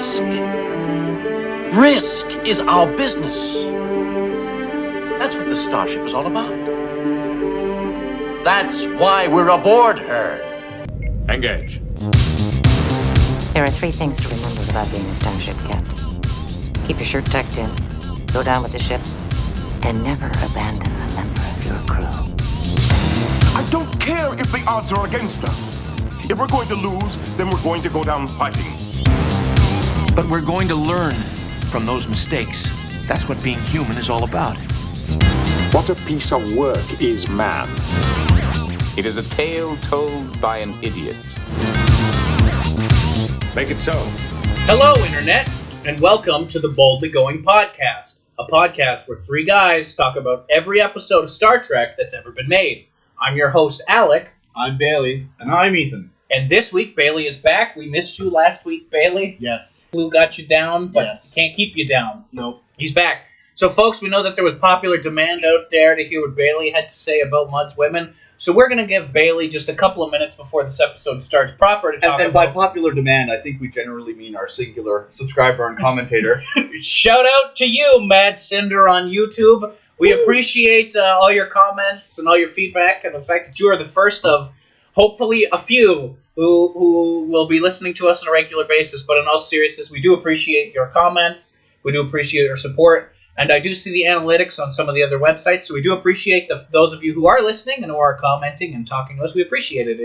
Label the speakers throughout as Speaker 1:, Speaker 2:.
Speaker 1: risk. Risk is our business. That's what the Starship is all about. That's why we're aboard her.
Speaker 2: Engage.
Speaker 3: There are 3 things to remember about being a starship captain. Keep your shirt tucked in, go down with the ship, and never abandon a member of your crew.
Speaker 2: I don't care if the odds are against us. If we're going to lose, then we're going to go down fighting.
Speaker 1: But we're going to learn from those mistakes. That's what being human is all about.
Speaker 4: What a piece of work is man.
Speaker 5: It is a tale told by an idiot.
Speaker 2: Make it so.
Speaker 6: Hello, Internet, and welcome to the Boldly Going Podcast, a podcast where 3 guys talk about every episode of Star Trek that's ever been made. I'm your host, Alec.
Speaker 7: I'm Bailey. And I'm Ethan.
Speaker 6: And this week, Bailey is back. We missed you last week, Bailey.
Speaker 7: Yes.
Speaker 6: Flu got you down, but
Speaker 7: Yes.
Speaker 6: can't keep you down.
Speaker 7: Nope.
Speaker 6: He's back. So, folks, we know that there was popular demand out there to hear what Bailey had to say about Mudd's women. So we're going to give Bailey just a couple of minutes before this episode starts proper to talk
Speaker 7: And by
Speaker 6: about...
Speaker 7: popular demand, I think we generally mean our singular subscriber and commentator.
Speaker 6: Shout out to you, Mad Cinder on YouTube. We appreciate all your comments and all your feedback and the fact that you are the first of hopefully a few who will be listening to us on a regular basis. But in all seriousness, we do appreciate your comments. We do appreciate your support. And I do see the analytics on some of the other websites, so we do appreciate those of you who are listening and who are commenting and talking to us. We appreciate it.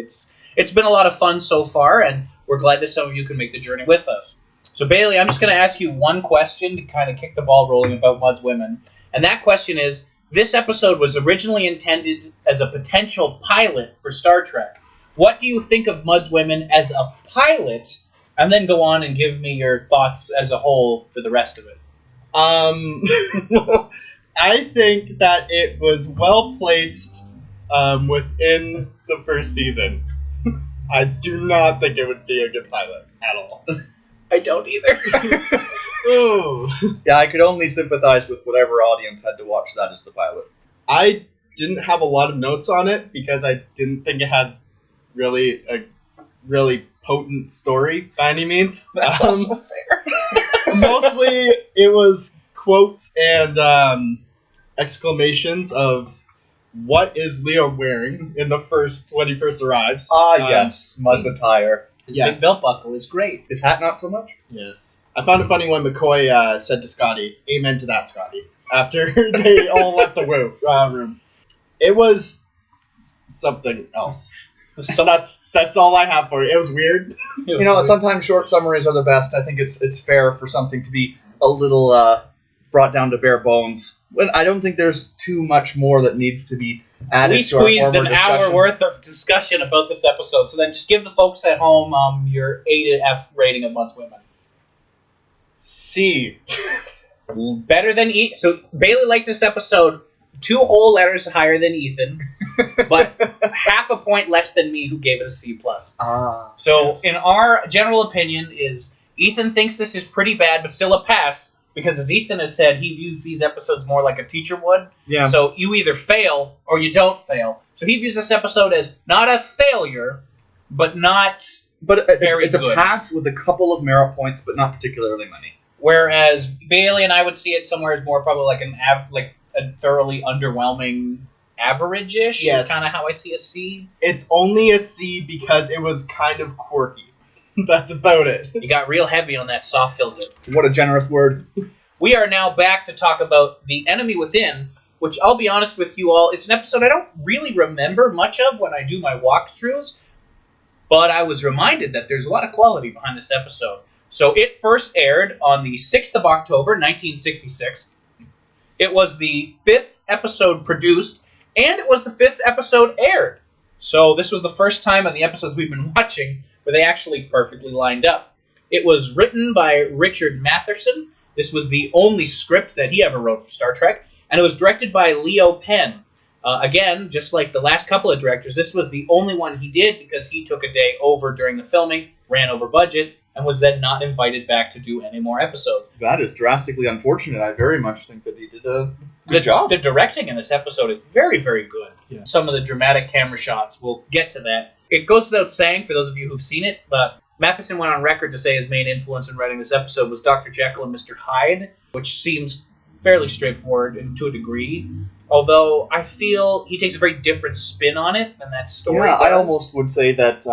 Speaker 6: It's been a lot of fun so far, and we're glad that some of you can make the journey with us. So, Bailey, I'm just going to ask you one question to kind of kick the ball rolling about Mudd's women. And that question is, this episode was originally intended as a potential pilot for Star Trek. What do you think of Mudd's women as a pilot? And then go on and give me your thoughts as a whole for the rest of it.
Speaker 8: I think that it was well placed within the first season. I do not think it would be a good pilot at all.
Speaker 6: I don't either.
Speaker 8: Ooh.
Speaker 7: Yeah, I could only sympathize with whatever audience had to watch that as the pilot.
Speaker 8: I didn't have a lot of notes on it because I didn't think it had really a really potent story by any means.
Speaker 6: That's also fair.
Speaker 8: Mostly it was quotes and exclamations of what is Leo wearing in the when he first arrives.
Speaker 7: Yes, Mudd's attire.
Speaker 6: His
Speaker 8: Yes.
Speaker 6: big belt buckle is great.
Speaker 7: His hat not so much?
Speaker 8: Yes. I found it funny when McCoy said to Scotty, "Amen to that, Scotty," after they all left the room. It was something else. So that's all I have for you. It was weird.
Speaker 7: You know, sometimes short summaries are the best. I think it's fair for something to be a little brought down to bare bones. When I don't think there's too much more that needs to be added
Speaker 6: We
Speaker 7: to our
Speaker 6: squeezed
Speaker 7: former
Speaker 6: an hour
Speaker 7: discussion.
Speaker 6: worth of discussion about this episode, so then just give the folks at home your A to F rating of Mudd's women.
Speaker 8: C.
Speaker 6: Better than So Bailey liked this episode 2 whole letters higher than Ethan, but half a point less than me, who gave it a C+. So
Speaker 7: Yes.
Speaker 6: in our general opinion is Ethan thinks this is pretty bad, but still a pass, because as Ethan has said, he views these episodes more like a teacher would.
Speaker 8: Yeah.
Speaker 6: So you either fail or you don't fail. So he views this episode as not a failure, but not
Speaker 7: But
Speaker 6: very
Speaker 7: it's a
Speaker 6: good.
Speaker 7: pass with a couple of merit points, but not particularly many.
Speaker 6: Whereas Bailey and I would see it somewhere as more probably like a thoroughly underwhelming average-ish.
Speaker 8: Yes.
Speaker 6: Is kind of how I see a C.
Speaker 8: It's only a C because it was kind of quirky. That's about it.
Speaker 6: You got real heavy on that soft filter.
Speaker 7: What a generous word.
Speaker 6: We are now back to talk about The Enemy Within, which I'll be honest with you all, it's an episode I don't really remember much of when I do my walkthroughs, but I was reminded that there's a lot of quality behind this episode. So it first aired on the 6th of October, 1966. It was the 5th episode produced, and it was the 5th episode aired. So this was the first time in the episodes we've been watching where they actually perfectly lined up. It was written by Richard Matheson. This was the only script that he ever wrote for Star Trek, and it was directed by Leo Penn. Again, just like the last couple of directors, this was the only one he did because he took a day over during the filming, ran over budget, and was then not invited back to do any more episodes.
Speaker 7: That is drastically unfortunate. I very much think that he did a good job.
Speaker 6: The directing in this episode is very, very good.
Speaker 8: Yeah.
Speaker 6: Some of the dramatic camera shots, we'll get to that. It goes without saying, for those of you who've seen it, but Matheson went on record to say his main influence in writing this episode was Dr. Jekyll and Mr. Hyde, which seems fairly straightforward and to a degree. Although I feel he takes a very different spin on it than that story does.
Speaker 7: I almost would say that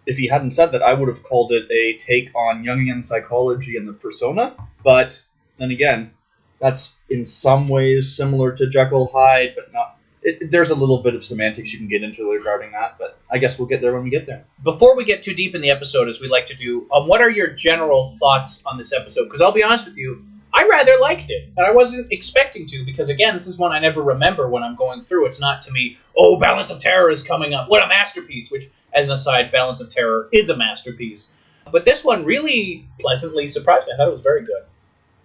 Speaker 7: if he hadn't said that, I would have called it a take on Jungian psychology and the persona. But then again, that's in some ways similar to Jekyll Hyde, but not. There's a little bit of semantics you can get into regarding that, but I guess we'll get there when we get there.
Speaker 6: Before we get too deep in the episode, as we like to do, what are your general thoughts on this episode? Because I'll be honest with you, I rather liked it, and I wasn't expecting to, because again, this is one I never remember when I'm going through. It's not to me, oh, Balance of Terror is coming up, what a masterpiece, which, as an aside, Balance of Terror is a masterpiece. But this one really pleasantly surprised me. I thought it was very good.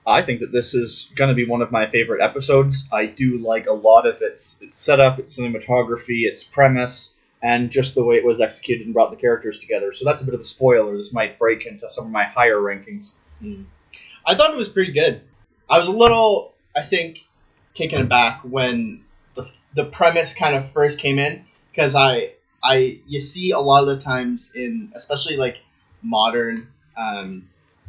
Speaker 7: I think that this is going to be one of my favorite episodes. I do like a lot of its setup, its cinematography, its premise, and just the way it was executed and brought the characters together. So that's a bit of a spoiler. This might break into some of my higher rankings.
Speaker 8: I thought it was pretty good. I was a little, I think, taken aback when the premise kind of first came in, because you see a lot of the times in, especially like modern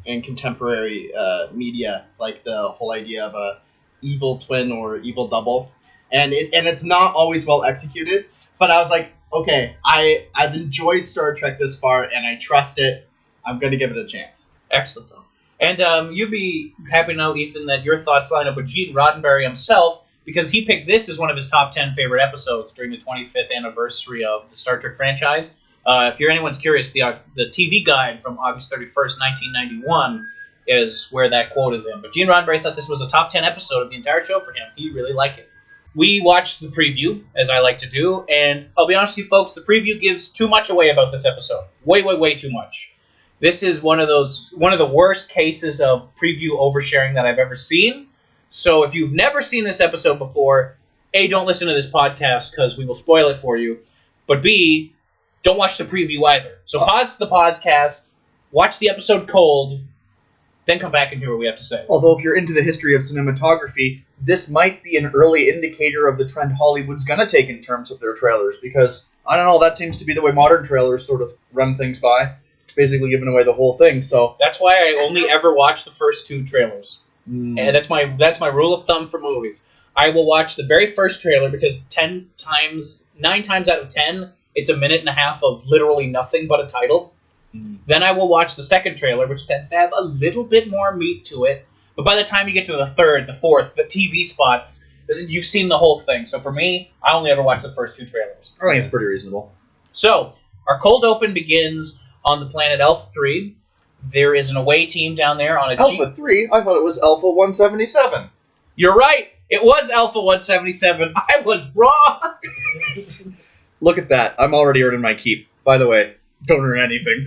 Speaker 8: and contemporary media, like the whole idea of a evil twin or evil double, and it's not always well executed. But I was like, okay, I've enjoyed Star Trek this far, and I trust it. I'm gonna give it a chance.
Speaker 6: Excellent. And you'd be happy to know, Ethan, that your thoughts line up with Gene Roddenberry himself, because he picked this as one of his top 10 favorite episodes during the 25th anniversary of the Star Trek franchise. If anyone's curious, the TV guide from August 31st, 1991 is where that quote is in. But Gene Roddenberry thought this was a top 10 episode of the entire show for him. He really liked it. We watched the preview, as I like to do, and I'll be honest with you folks, the preview gives too much away about this episode. Way, way, way too much. This is one of the worst cases of preview oversharing that I've ever seen. So if you've never seen this episode before, A, don't listen to this podcast because we will spoil it for you. But B, don't watch the preview either. So pause the podcast, watch the episode cold, then come back and hear what we have to say.
Speaker 7: Although if you're into the history of cinematography, this might be an early indicator of the trend Hollywood's going to take in terms of their trailers, because, I don't know, that seems to be the way modern trailers sort of run things by, basically giving away the whole thing. So
Speaker 6: that's why I only ever watch the first two trailers. And that's my rule of thumb for movies. I will watch the very first trailer because 9 times out of 10, it's a minute and a half of literally nothing but a title. Then I will watch the second trailer, which tends to have a little bit more meat to it. But by the time you get to the third, the fourth, the TV spots, you've seen the whole thing. So for me, I only ever watch the first two trailers.
Speaker 7: I think it's pretty reasonable.
Speaker 6: So our cold open begins on the planet Alpha 3. There is an away team down there on a
Speaker 7: Alpha 3? I thought it was Alpha 177.
Speaker 6: You're right. It was Alpha 177. I was wrong.
Speaker 7: Look at that. I'm already earning my keep. By the way, don't earn anything.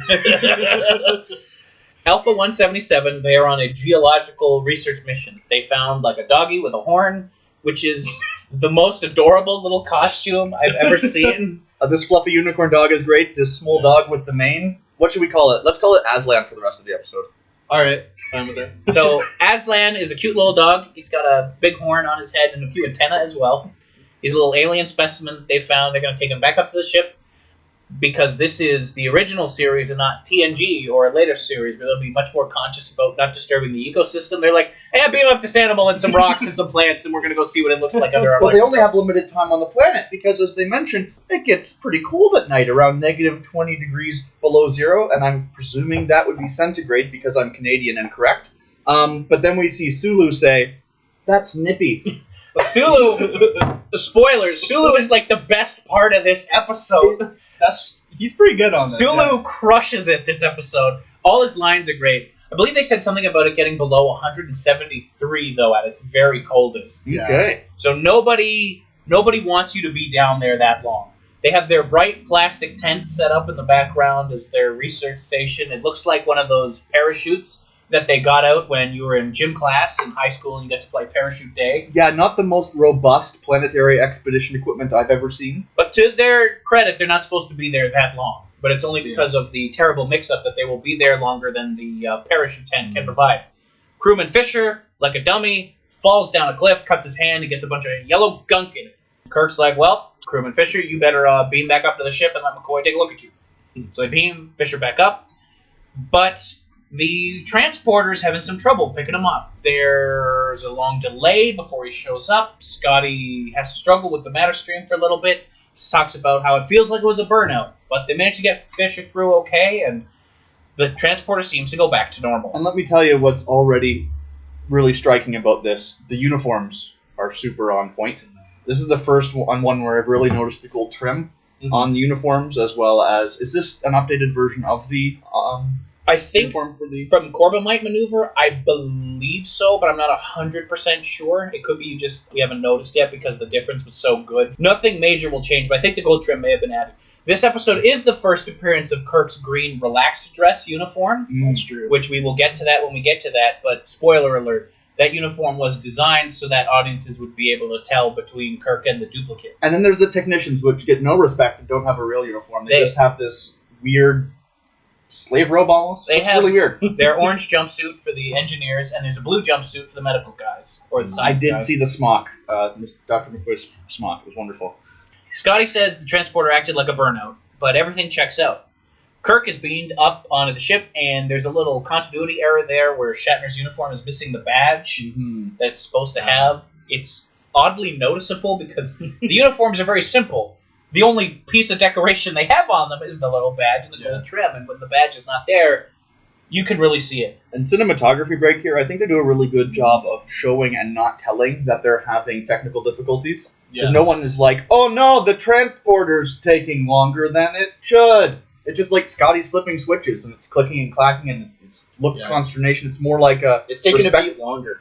Speaker 6: Alpha 177, they are on a geological research mission. They found like a doggy with a horn, which is the most adorable little costume I've ever seen.
Speaker 7: This fluffy unicorn dog is great. This small dog with the mane. What should we call it? Let's call it Aslan for the rest of the episode.
Speaker 8: All right, fine with it.
Speaker 6: So Aslan is a cute little dog. He's got a big horn on his head and a few antennae as well. He's a little alien specimen they found. They're going to take him back up to the ship because this is the original series and not TNG or a later series where they'll be much more conscious about not disturbing the ecosystem. They're like, hey, beam up this animal and some rocks and some plants and we're going to go see what it looks like under our
Speaker 7: Well, they only have limited time on the planet because, as they mentioned, it gets pretty cold at night, around negative 20 degrees below zero, and I'm presuming that would be centigrade because I'm Canadian and correct. But then we see Sulu say, that's nippy.
Speaker 6: Sulu, spoilers, Sulu is like the best part of this episode.
Speaker 8: He's pretty good on this.
Speaker 6: Sulu crushes it this episode. All his lines are great. I believe they said something about it getting below 173, though, at its very coldest.
Speaker 7: Okay.
Speaker 6: So nobody wants you to be down there that long. They have their bright plastic tent set up in the background as their research station. It looks like one of those parachutes that they got out when you were in gym class in high school and you get to play parachute day.
Speaker 7: Yeah, not the most robust planetary expedition equipment I've ever seen.
Speaker 6: But to their credit, they're not supposed to be there that long. But it's only because of the terrible mix-up that they will be there longer than the parachute tent can provide. Crewman Fisher, like a dummy, falls down a cliff, cuts his hand, and gets a bunch of yellow gunk in it. Kirk's like, well, Crewman Fisher, you better beam back up to the ship and let McCoy take a look at you. So they beam Fisher back up. But the transporter's having some trouble picking him up. There's a long delay before he shows up. Scotty has to struggle with the matter stream for a little bit. He talks about how it feels like it was a burnout, but they managed to get Fisher through okay, and the transporter seems to go back to normal.
Speaker 7: And let me tell you what's already really striking about this. The uniforms are super on point. This is the first one where I've really noticed the gold trim on the uniforms, as well as... Is this an updated version of the
Speaker 6: I think
Speaker 7: uniform for the...
Speaker 6: from Corbomite Maneuver, I believe so, but I'm not 100% sure. It could be just we haven't noticed yet because the difference was so good. Nothing major will change, but I think the gold trim may have been added. This episode is the first appearance of Kirk's green relaxed dress uniform.
Speaker 8: That's true.
Speaker 6: Which we will get to that when we get to that, but spoiler alert, that uniform was designed so that audiences would be able to tell between Kirk and the duplicate.
Speaker 7: And then there's the technicians, which get no respect and don't have a real uniform. They just have this weird slave robe almost.
Speaker 6: They
Speaker 7: It's
Speaker 6: have
Speaker 7: really weird.
Speaker 6: their orange jumpsuit for the engineers, and there's a blue jumpsuit for the medical guys, or the
Speaker 7: I
Speaker 6: science
Speaker 7: did
Speaker 6: guys.
Speaker 7: see the smock, Dr. McCoy's smock. It was wonderful.
Speaker 6: Scotty says the transporter acted like a burnout, but everything checks out. Kirk is beamed up onto the ship, and there's a little continuity error there where Shatner's uniform is missing the badge that it's supposed to have. It's oddly noticeable because the uniforms are very simple. The only piece of decoration they have on them is the little badge and the gold trim, and when the badge is not there, you can really see it.
Speaker 7: And cinematography break here, I think they do a really good job of showing and not telling that they're having technical difficulties. Because no one is like, oh no, the transporter's taking longer than it should. It's just like Scotty's flipping switches and it's clicking and clacking and it's consternation. It's more like a...
Speaker 8: It's taking a beat longer.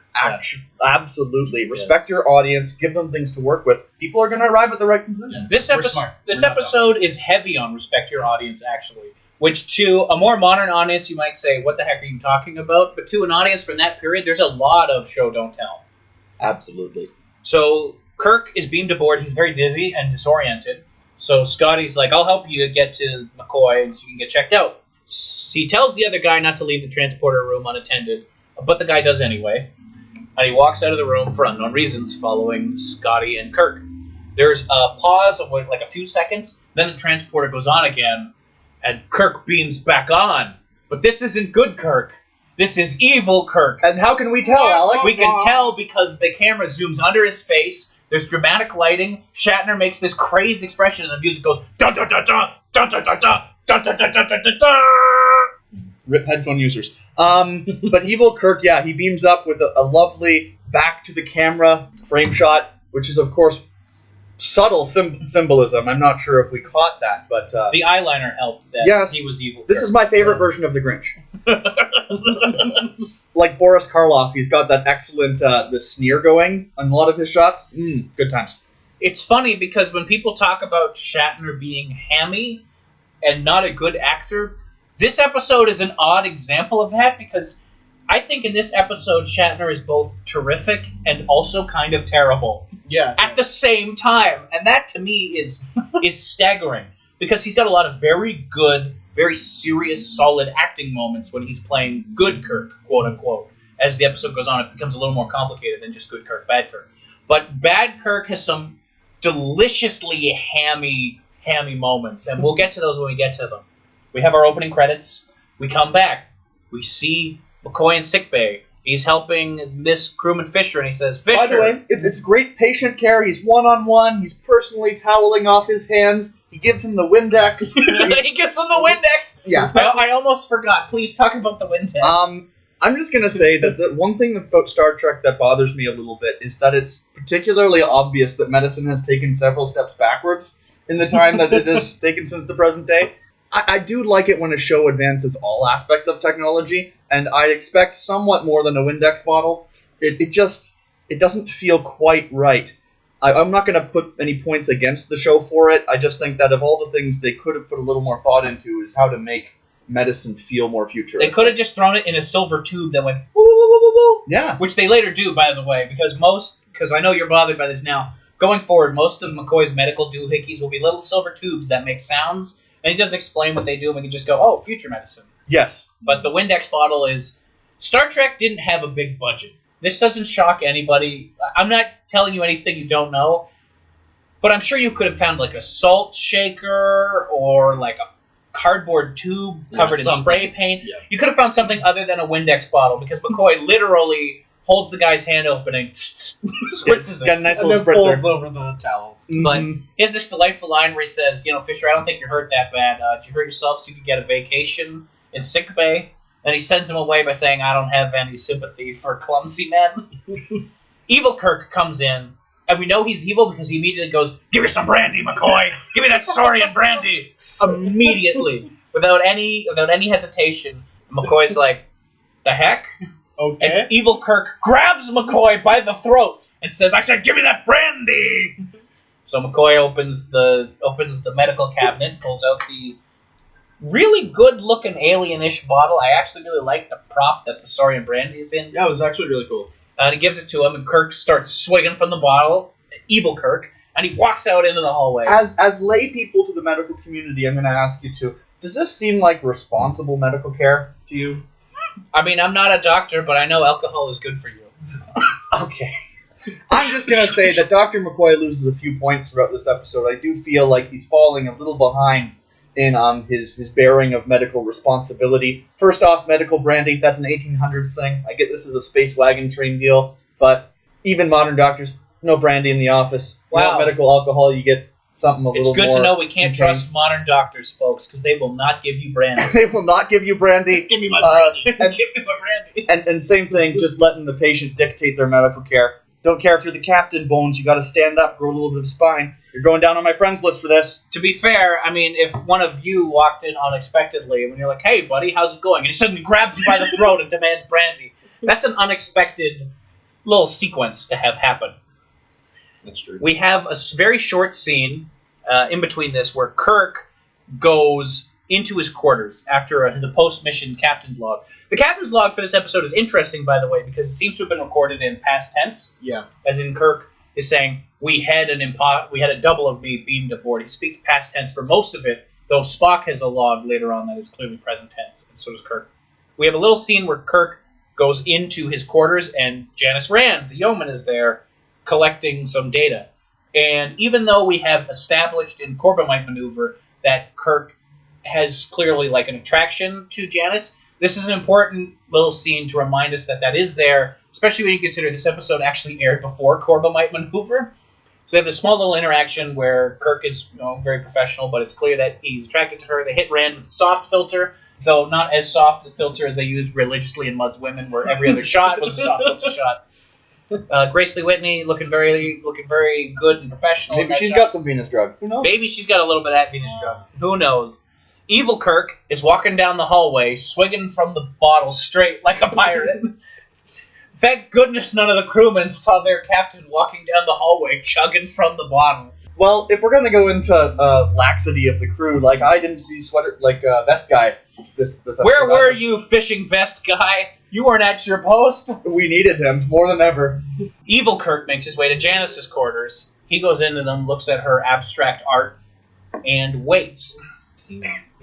Speaker 7: Absolutely. Respect your audience. Give them things to work with. People are going to arrive at the right conclusion.
Speaker 6: This episode is heavy on respect your audience, actually. Which, to a more modern audience, you might say, what the heck are you talking about? But to an audience from that period, there's a lot of show, don't tell.
Speaker 7: Absolutely.
Speaker 6: So Kirk is beamed aboard. He's very dizzy and disoriented. So Scotty's like, I'll help you get to McCoy so you can get checked out. He tells the other guy not to leave the transporter room unattended, but the guy does anyway. And he walks out of the room for unknown reasons, following Scotty and Kirk. There's a pause of like a few seconds, then the transporter goes on again, and Kirk beams back on. But this isn't good Kirk. This is evil Kirk.
Speaker 7: And how can we tell, Alec?
Speaker 6: We can tell because the camera zooms under his face. There's dramatic lighting. Shatner makes this crazed expression, and the music goes da da da da da da da da da da da da da da.
Speaker 7: Rip headphone users. But evil Kirk, he beams up with a lovely back to the camera frame shot, which is of course subtle symbolism. I'm not sure if we caught that, but
Speaker 6: the eyeliner helped that he was evil.
Speaker 7: This
Speaker 6: Kirk.
Speaker 7: is my favorite version of the Grinch. Like Boris Karloff, he's got that excellent the sneer going on a lot of his shots. Good times.
Speaker 6: It's funny because when people talk about Shatner being hammy and not a good actor, this episode is an odd example of that because I think in this episode Shatner is both terrific and also kind of terrible. At the same time, and that to me is staggering because he's got a lot of very good, very serious, solid acting moments when he's playing good Kirk, quote unquote. As the episode goes on, it becomes a little more complicated than just good Kirk, bad Kirk. But bad Kirk has some deliciously hammy moments, and we'll get to those when we get to them. We have our opening credits. We come back. We see McCoy in sickbay. He's helping Miss Crewman Fisher, and he says, Fisher.
Speaker 7: By the way, it's great patient care. He's one-on-one. He's personally toweling off his hands. He gives him the Windex.
Speaker 6: He gives him the Windex.
Speaker 7: Yeah.
Speaker 6: I almost forgot. Please talk about the Windex.
Speaker 7: I'm just going to say that the one thing about Star Trek that bothers me a little bit is that it's particularly obvious that medicine has taken several steps backwards in the time that it has taken since the present day. I do like it when a show advances all aspects of technology, and I expect somewhat more than a Windex bottle. It doesn't feel quite right. I'm not going to put any points against the show for it. I just think that of all the things they could have put a little more thought into is how to make medicine feel more futuristic.
Speaker 6: They could have just thrown it in a silver tube that went woo, woo, woo, woo, woo.
Speaker 7: Yeah.
Speaker 6: Which they later do, by the way, because I know you're bothered by this now. Going forward, most of McCoy's medical doohickeys will be little silver tubes that make sounds, and he doesn't explain what they do, and we can just go, oh, future medicine.
Speaker 7: Yes.
Speaker 6: But the Windex bottle is... Star Trek didn't have a big budget. This doesn't shock anybody. I'm not telling you anything you don't know, but I'm sure you could have found like a salt shaker or like a cardboard tube covered in
Speaker 8: something.
Speaker 6: spray paint.
Speaker 8: Yeah.
Speaker 6: You could have found something other than a Windex bottle because McCoy literally holds the guy's hand open and spritzes
Speaker 7: Got a
Speaker 6: it.
Speaker 7: nice
Speaker 8: And
Speaker 7: little
Speaker 8: then
Speaker 7: spritzer.
Speaker 8: folds over the towel.
Speaker 6: But
Speaker 7: Mhm.
Speaker 6: he has this delightful line where he says, Fisher, I don't think you're hurt that bad. Did you hurt yourself so you could get a vacation in sick bay? And he sends him away by saying, I don't have any sympathy for clumsy men. Evil Kirk comes in, and we know he's evil because he immediately goes, give me some brandy, McCoy! Give me that Saurian brandy! Immediately, without any hesitation. McCoy's like, the heck?
Speaker 8: Okay.
Speaker 6: And Evil Kirk grabs McCoy by the throat and says, I said, give me that brandy! So McCoy opens the medical cabinet, pulls out the really good-looking alien-ish bottle. I actually really like the prop that the Saurian brandy's in.
Speaker 8: Yeah, it was actually really cool.
Speaker 6: And he gives it to him, and Kirk starts swigging from the bottle, Evil Kirk, and he walks out into the hallway.
Speaker 7: As lay people to the medical community, I'm going to ask you to. Does this seem like responsible medical care to you?
Speaker 6: I mean, I'm not a doctor, but I know alcohol is good for you.
Speaker 7: Okay. I'm just going to say that Dr. McCoy loses a few points throughout this episode. I do feel like he's falling a little behind in his bearing of medical responsibility. First off, medical brandy, that's an 1800s thing. I get this as a space wagon train deal, but even modern doctors, no brandy in the office. You
Speaker 6: Wow.
Speaker 7: want medical alcohol, you get something a
Speaker 6: It's
Speaker 7: little more
Speaker 6: good to know we can't
Speaker 7: contained.
Speaker 6: trust modern doctors, folks, because they will not give you brandy.
Speaker 7: They will not give you brandy.
Speaker 8: Give me my brandy.
Speaker 6: Give me my brandy.
Speaker 7: And same thing, just letting the patient dictate their medical care. Don't care if you're the captain, Bones. You got to stand up, grow a little bit of spine. You're going down on my friends list for this.
Speaker 6: To be fair, I mean, if one of you walked in unexpectedly and you're like, hey, buddy, how's it going? And he suddenly grabs you by the throat and demands brandy. That's an unexpected little sequence to have happen.
Speaker 8: That's true.
Speaker 6: We have a very short scene in between this where Kirk goes into his quarters after the post-mission captain's log. The captain's log for this episode is interesting, by the way, because it seems to have been recorded in past tense,
Speaker 8: Yeah.
Speaker 6: as in Kirk is saying, we had a double of me beamed aboard. He speaks past tense for most of it, though Spock has a log later on that is clearly present tense, and so does Kirk. We have a little scene where Kirk goes into his quarters, and Janice Rand, the yeoman, is there collecting some data. And even though we have established in Corbomite Maneuver that Kirk has clearly like an attraction to Janice, this is an important little scene to remind us that is there, especially when you consider this episode actually aired before Corbomite Maneuver. So they have this small little interaction where Kirk is very professional, but it's clear that he's attracted to her. They hit Rand with a soft filter, though not as soft a filter as they use religiously in Mud's Women, where every other shot was a soft filter shot. Grace Lee Whitney looking very good and professional.
Speaker 7: Maybe she's got some Venus drug. Who knows?
Speaker 6: Maybe she's got a little bit of that Venus drug. Who knows? Evil Kirk is walking down the hallway, swigging from the bottle straight like a pirate. Thank goodness none of the crewmen saw their captain walking down the hallway, chugging from the bottle.
Speaker 7: Well, if we're gonna go into laxity of the crew, like I didn't see vest guy. This
Speaker 6: Where
Speaker 7: episode
Speaker 6: were
Speaker 7: either.
Speaker 6: you, fishing vest guy? You weren't at your post.
Speaker 7: We needed him more than ever.
Speaker 6: Evil Kirk makes his way to Janice's quarters. He goes into them, looks at her abstract art, and waits.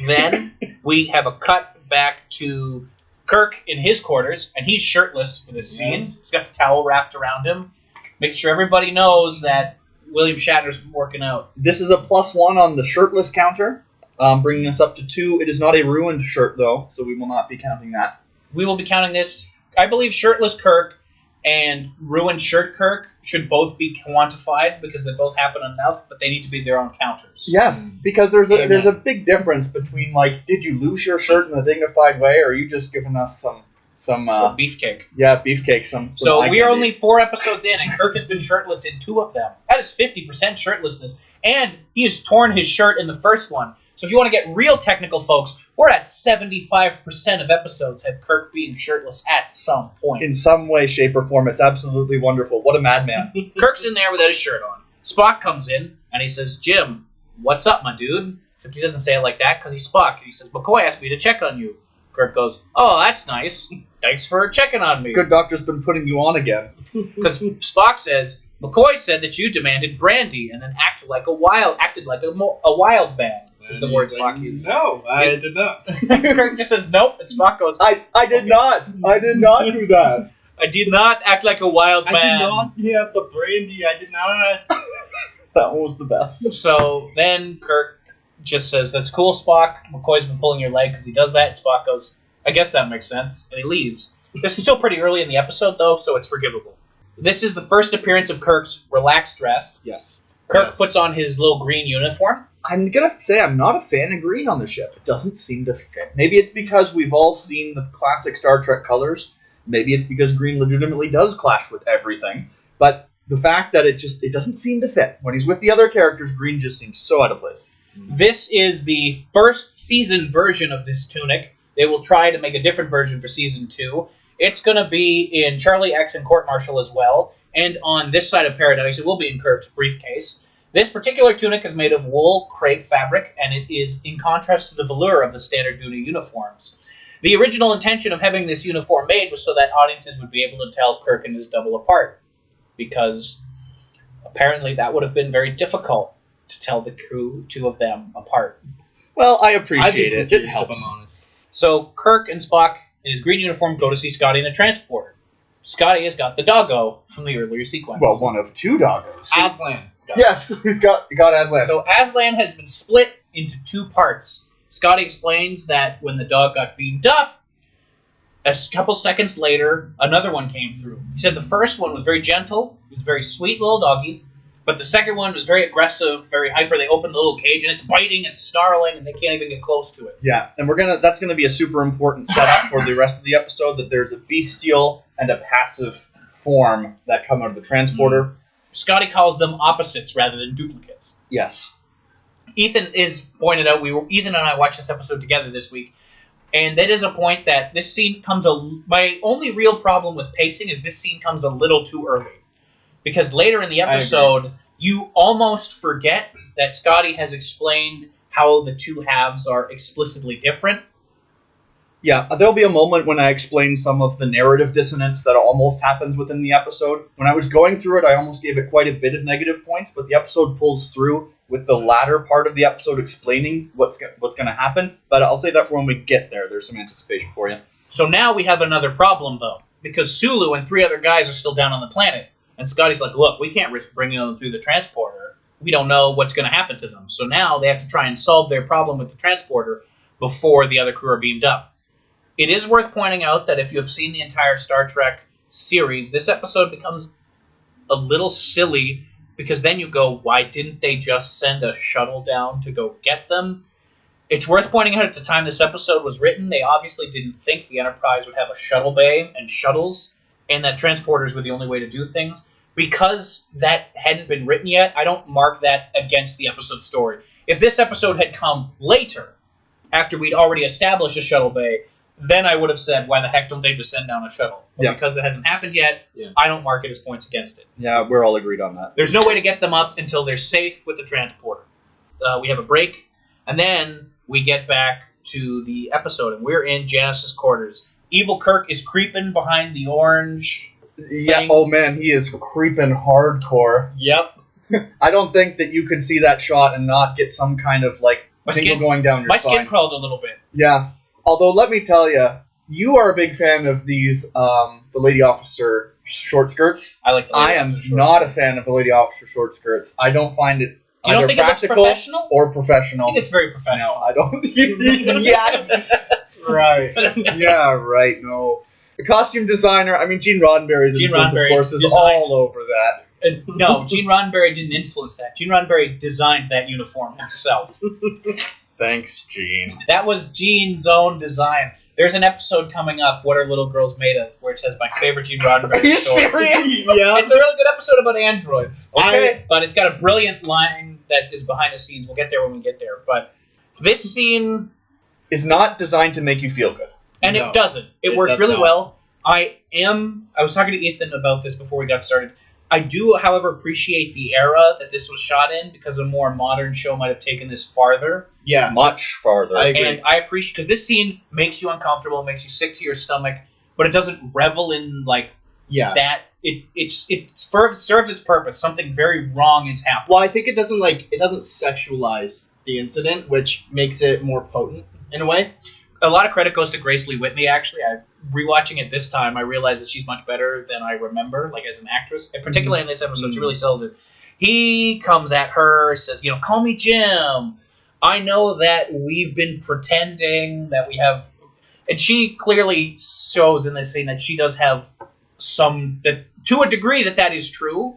Speaker 6: Then we have a cut back to Kirk in his quarters, and he's shirtless for this scene.
Speaker 8: Yes.
Speaker 6: He's got the towel wrapped around him. Make sure everybody knows that William Shatner's been working out.
Speaker 7: This is a +1 on the shirtless counter, bringing us up to 2. It is not a ruined shirt though, so we will not be counting that.
Speaker 6: We will be counting this. I believe shirtless Kirk and ruined shirt Kirk should both be quantified because they both happen enough, but they need to be their own counters.
Speaker 7: Yes, because there's a big difference between like, did you lose your shirt in a dignified way, or are you just giving us some
Speaker 6: Beefcake.
Speaker 7: beefcake? Some
Speaker 6: So
Speaker 7: eye
Speaker 6: we are
Speaker 7: candy.
Speaker 6: only 4 episodes in, and Kirk has been shirtless in 2 of them. That is 50% shirtlessness, and he has torn his shirt in the first one. So if you want to get real technical, folks, we're at 75% of episodes have Kirk being shirtless at some point.
Speaker 7: in some way, shape, or form. It's absolutely wonderful. What a madman!
Speaker 6: Kirk's in there without his shirt on. Spock comes in, and he says, Jim, what's up, my dude? Except he doesn't say it like that because he's Spock. He says, McCoy asked me to check on you. Kirk goes, oh, that's nice. Thanks for checking on me.
Speaker 7: Good doctor's been putting you on again.
Speaker 6: Because Spock says, McCoy said that you demanded brandy and then acted like a wild man, is the word Spock uses.
Speaker 8: No, I did not.
Speaker 6: Kirk just says, nope, and Spock goes,
Speaker 7: I did not do that.
Speaker 6: I did not act like a wild man.
Speaker 8: I did not have the brandy. I did not.
Speaker 7: That one was the best.
Speaker 6: So then Kirk just says, "That's cool, Spock. McCoy's been pulling your leg," because he does that, and Spock goes, "I guess that makes sense," and he leaves. This is still pretty early in the episode, though, so it's forgivable. This is the first appearance of Kirk's relaxed dress.
Speaker 8: Yes.
Speaker 6: Kirk puts on his little green uniform.
Speaker 7: I'm going to say I'm not a fan of green on the ship. It doesn't seem to fit. Maybe it's because we've all seen the classic Star Trek colors. Maybe it's because green legitimately does clash with everything. But the fact that it doesn't seem to fit. When he's with the other characters, green just seems so out of place.
Speaker 6: This is the first season version of this tunic. They will try to make a different version for season 2. It's going to be in Charlie X and Court Martial as well. And on this side of Paradise, it will be in Kirk's briefcase. This particular tunic is made of wool crepe fabric, and it is in contrast to the velour of the standard duty uniforms. The original intention of having this uniform made was so that audiences would be able to tell Kirk and his double apart, because apparently that would have been very difficult to tell the two of them apart.
Speaker 7: Well, I
Speaker 8: I'd be
Speaker 7: appreciate it. It
Speaker 8: confused, if
Speaker 7: helps.
Speaker 8: I'm honest.
Speaker 6: So Kirk and Spock, in his green uniform, go to see Scotty in the transporter. Scotty has got the doggo from the earlier sequence.
Speaker 7: Well, one of two doggos.
Speaker 8: Aslan.
Speaker 7: Yes, he got Aslan.
Speaker 6: So Aslan has been split into 2 parts. Scotty explains that when the dog got beamed up, a couple seconds later, another one came through. He said the first one was very gentle, it was a very sweet little doggy, but the second one was very aggressive, very hyper. They opened the little cage, and it's biting and snarling, and they can't even get close to it.
Speaker 7: Yeah, and that's gonna be a super important setup for the rest of the episode, that there's a bestial and a passive form that come out of the transporter.
Speaker 6: Scotty calls them opposites rather than duplicates.
Speaker 7: Yes.
Speaker 6: Ethan is pointed out, Ethan and I watched this episode together this week, and that is a point that this scene comes my only real problem with pacing is this scene comes a little too early. Because later in the episode, you almost forget that Scotty has explained how the two halves are explicitly different.
Speaker 7: Yeah, there'll be a moment when I explain some of the narrative dissonance that almost happens within the episode. When I was going through it, I almost gave it quite a bit of negative points, but the episode pulls through with the latter part of the episode explaining what's going to happen. But I'll say that for when we get there. There's some anticipation for you.
Speaker 6: So now we have another problem, though, because Sulu and 3 other guys are still down on the planet. And Scotty's like, look, we can't risk bringing them through the transporter. We don't know what's going to happen to them. So now they have to try and solve their problem with the transporter before the other crew are beamed up. It is worth pointing out that if you have seen the entire Star Trek series, this episode becomes a little silly, because then you go, why didn't they just send a shuttle down to go get them? It's worth pointing out at the time this episode was written, they obviously didn't think the Enterprise would have a shuttle bay and shuttles, and that transporters were the only way to do things. Because that hadn't been written yet, I don't mark that against the episode story. If this episode had come later, after we'd already established a shuttle bay, then I would have said, why the heck don't they just send down a shuttle? But because it hasn't happened yet, I don't mark it as points against it.
Speaker 7: Yeah, we're all agreed on that.
Speaker 6: There's no way to get them up until they're safe with the transporter. We have a break, and then we get back to the episode, and we're in Janice's quarters. Evil Kirk is creeping behind the orange thing.
Speaker 7: Oh man, he is creeping hardcore.
Speaker 8: Yep.
Speaker 7: I don't think that you could see that shot and not get some kind of, tingle going down your
Speaker 6: My
Speaker 7: spine.
Speaker 6: skin crawled a little bit.
Speaker 7: Yeah. Although, let me tell you, you are a big fan of these, the lady officer short skirts.
Speaker 6: I like the lady officer short
Speaker 7: not
Speaker 6: skirts.
Speaker 7: a fan of the lady officer short skirts. I don't find it
Speaker 6: You don't
Speaker 7: either
Speaker 6: think it looks
Speaker 7: practical
Speaker 6: professional?
Speaker 7: or professional.
Speaker 6: I think it's very professional.
Speaker 7: No, I don't. Yeah.
Speaker 8: Right.
Speaker 7: Yeah, right. No. The costume designer, Gene Roddenberry's
Speaker 6: Gene
Speaker 7: influence,
Speaker 6: Roddenberry
Speaker 7: of course, is
Speaker 6: designed-
Speaker 7: all over that.
Speaker 6: No, Gene Roddenberry didn't influence that. Gene Roddenberry designed that uniform himself.
Speaker 7: Thanks, Gene.
Speaker 6: That was Gene's own design. There's an episode coming up, What Are Little Girls Made Of?, where it has my favorite Gene Roddenberry
Speaker 7: Are you
Speaker 6: story.
Speaker 7: serious?
Speaker 8: Yeah.
Speaker 6: It's a really good episode about androids.
Speaker 7: Okay.
Speaker 6: But it's got a brilliant line that is behind the scenes. We'll get there when we get there. But this scene,
Speaker 7: Is not designed to make you feel good.
Speaker 6: and
Speaker 8: No,
Speaker 6: it doesn't. It works
Speaker 8: does
Speaker 6: really
Speaker 8: not.
Speaker 6: well. I was talking to Ethan about this before we got started. I do, however, appreciate the era that this was shot in, because a more modern show might have taken this farther.
Speaker 8: Yeah.
Speaker 7: Much farther.
Speaker 8: I agree.
Speaker 6: And I appreciate, because this scene makes you uncomfortable, makes you sick to your stomach, but it doesn't revel in
Speaker 8: Yeah.
Speaker 6: that. It serves its purpose. Something very wrong is happening.
Speaker 8: Well, I think it doesn't sexualize the incident, which makes it more potent in a way.
Speaker 6: A lot of credit goes to Grace Lee Whitney. Actually, rewatching it this time, I realized that she's much better than I remember, as an actress. And particularly in this episode, she really sells it. He comes at her, says, "Call me Jim." I know that we've been pretending that we have, and she clearly shows in this scene that she does have that to a degree that is true,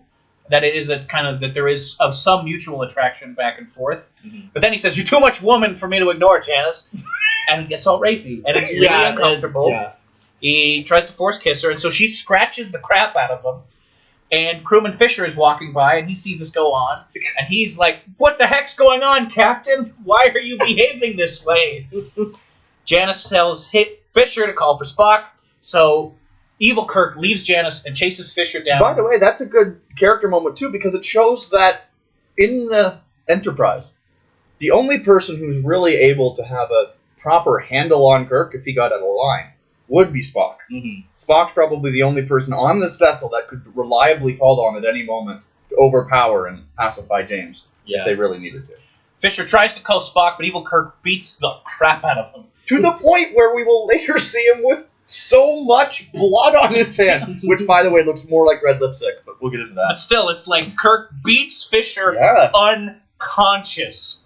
Speaker 6: that it is a kind of that there is of some mutual attraction back and forth.
Speaker 8: Mm-hmm.
Speaker 6: But then he says, "You're too much woman for me to ignore, Janice," and it gets all rapey, and it's really uncomfortable.
Speaker 8: Yeah.
Speaker 6: He tries to force kiss her, and so she scratches the crap out of him. And crewman Fisher is walking by, and he sees this go on, and he's like, "What the heck's going on, Captain? Why are you behaving this way?" Janice tells Fisher to call for Spock, so Evil Kirk leaves Janice and chases Fisher down.
Speaker 7: By the way, that's a good character moment, too, because it shows that in the Enterprise, the only person who's really able to have a proper handle on Kirk if he got out of line would be Spock.
Speaker 6: Mm-hmm.
Speaker 7: Spock's probably the only person on this vessel that could reliably called on at any moment to overpower and pacify James if they really needed to.
Speaker 6: Fisher tries to call Spock, but Evil Kirk beats the crap out of him.
Speaker 7: To the point where we will later see him with so much blood on his hands, which, by the way, looks more like red lipstick, but we'll get into that.
Speaker 6: But still, it's like Kirk beats Fisher unconscious.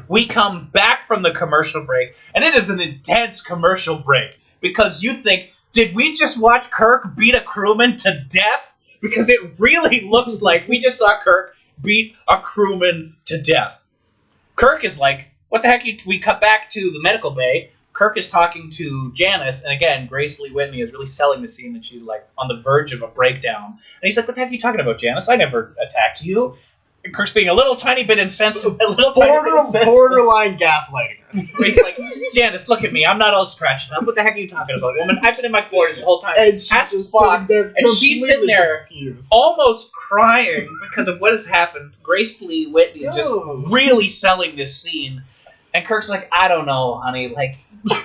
Speaker 6: We come back from the commercial break, and it is an intense commercial break, because you think, did we just watch Kirk beat a crewman to death? Because it really looks like we just saw Kirk beat a crewman to death. Kirk is like, what the heck? We cut back to the medical bay. Kirk is talking to Janice, and again, Grace Lee Whitney is really selling the scene, and she's like on the verge of a breakdown. And he's like, what the heck are you talking about, Janice? I never attacked you. And Kirk's being a little tiny bit insensitive.
Speaker 8: Borderline gaslighting her.
Speaker 6: He's like, Janice, look at me. I'm not all scratched up. What the heck are you talking about, woman? I've been in my quarters the whole time.
Speaker 8: And she's
Speaker 6: Ask
Speaker 8: just
Speaker 6: Spock,
Speaker 8: sitting there
Speaker 6: and she's sitting there
Speaker 8: confused.
Speaker 6: almost crying because of what has happened. Grace Lee Whitney just really selling this scene. And Kirk's like, I don't know, honey. Like,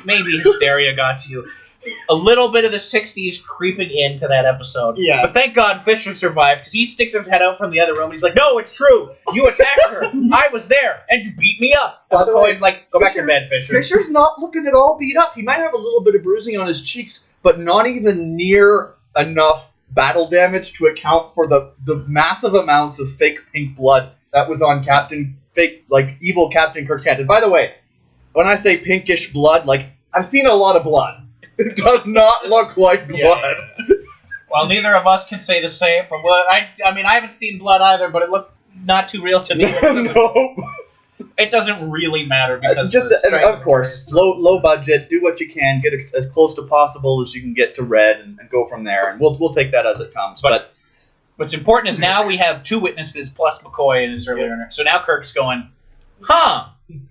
Speaker 6: maybe hysteria got to you. A little bit of the 60s creeping into that episode.
Speaker 8: Yeah.
Speaker 6: But thank God Fisher survived, because he sticks his head out from the other room, and he's like, no, it's true. You attacked her. I was there, and you beat me up.
Speaker 7: By the way,
Speaker 6: McCoy's like, go back to bed, Fisher.
Speaker 7: Fisher's not looking at all beat up. He might have a little bit of bruising on his cheeks, but not even near enough battle damage to account for the massive amounts of fake pink blood that was on evil Captain Kirk's hand. And by the way, when I say pinkish blood, like, I've seen a lot of blood. It does not look like blood.
Speaker 6: Yeah. Well, neither of us can say the same, but I mean, I haven't seen blood either, but it looked not too real to me. It doesn't really matter, because
Speaker 7: of course, low budget. Do what you can, get as close to possible as you can get to red, and go from there. And we'll take that as it comes. But
Speaker 6: what's important is now we have two witnesses plus McCoy in his earlier. So now Kirk's going,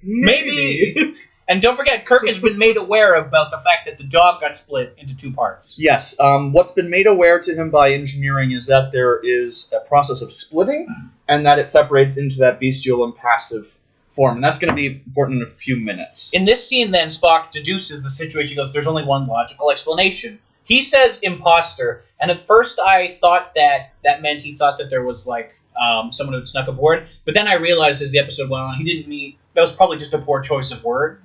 Speaker 6: maybe. And don't forget, Kirk has been made aware about the fact that the dog got split into two parts.
Speaker 7: Yes. What's been made aware to him by engineering is that there is a process of splitting, and that it separates into that bestial and passive form. And that's going to be important in a few minutes.
Speaker 6: In this scene, then, Spock deduces the situation. He goes, there's only one logical explanation. He says imposter, and at first I thought that meant he thought that there was, like, someone who had snuck aboard. But then I realized as the episode went on, he didn't mean... That was probably just a poor choice of word.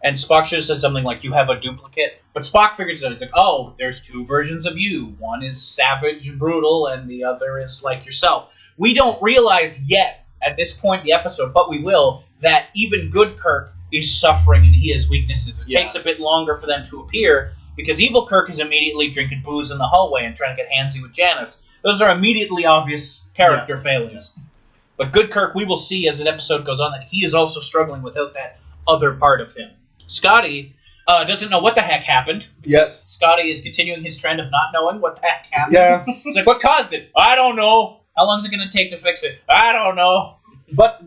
Speaker 6: And Spock should have said something like, you have a duplicate. But Spock figures it out. It's like, oh, there's two versions of you. One is savage and brutal, and the other is like yourself. We don't realize yet, at this point in the episode, but we will, that even good Kirk is suffering and he has weaknesses. It takes a bit longer for them to appear, because evil Kirk is immediately drinking booze in the hallway and trying to get handsy with Janice. Those are immediately obvious character failings. But good Kirk, we will see as an episode goes on that he is also struggling without that other part of him. Scotty doesn't know what the heck happened.
Speaker 7: Yes.
Speaker 6: Scotty is continuing his trend of not knowing what the heck happened.
Speaker 7: Yeah.
Speaker 6: He's like, what caused it? I don't know. How long is it going to take to fix it? I don't know.
Speaker 7: But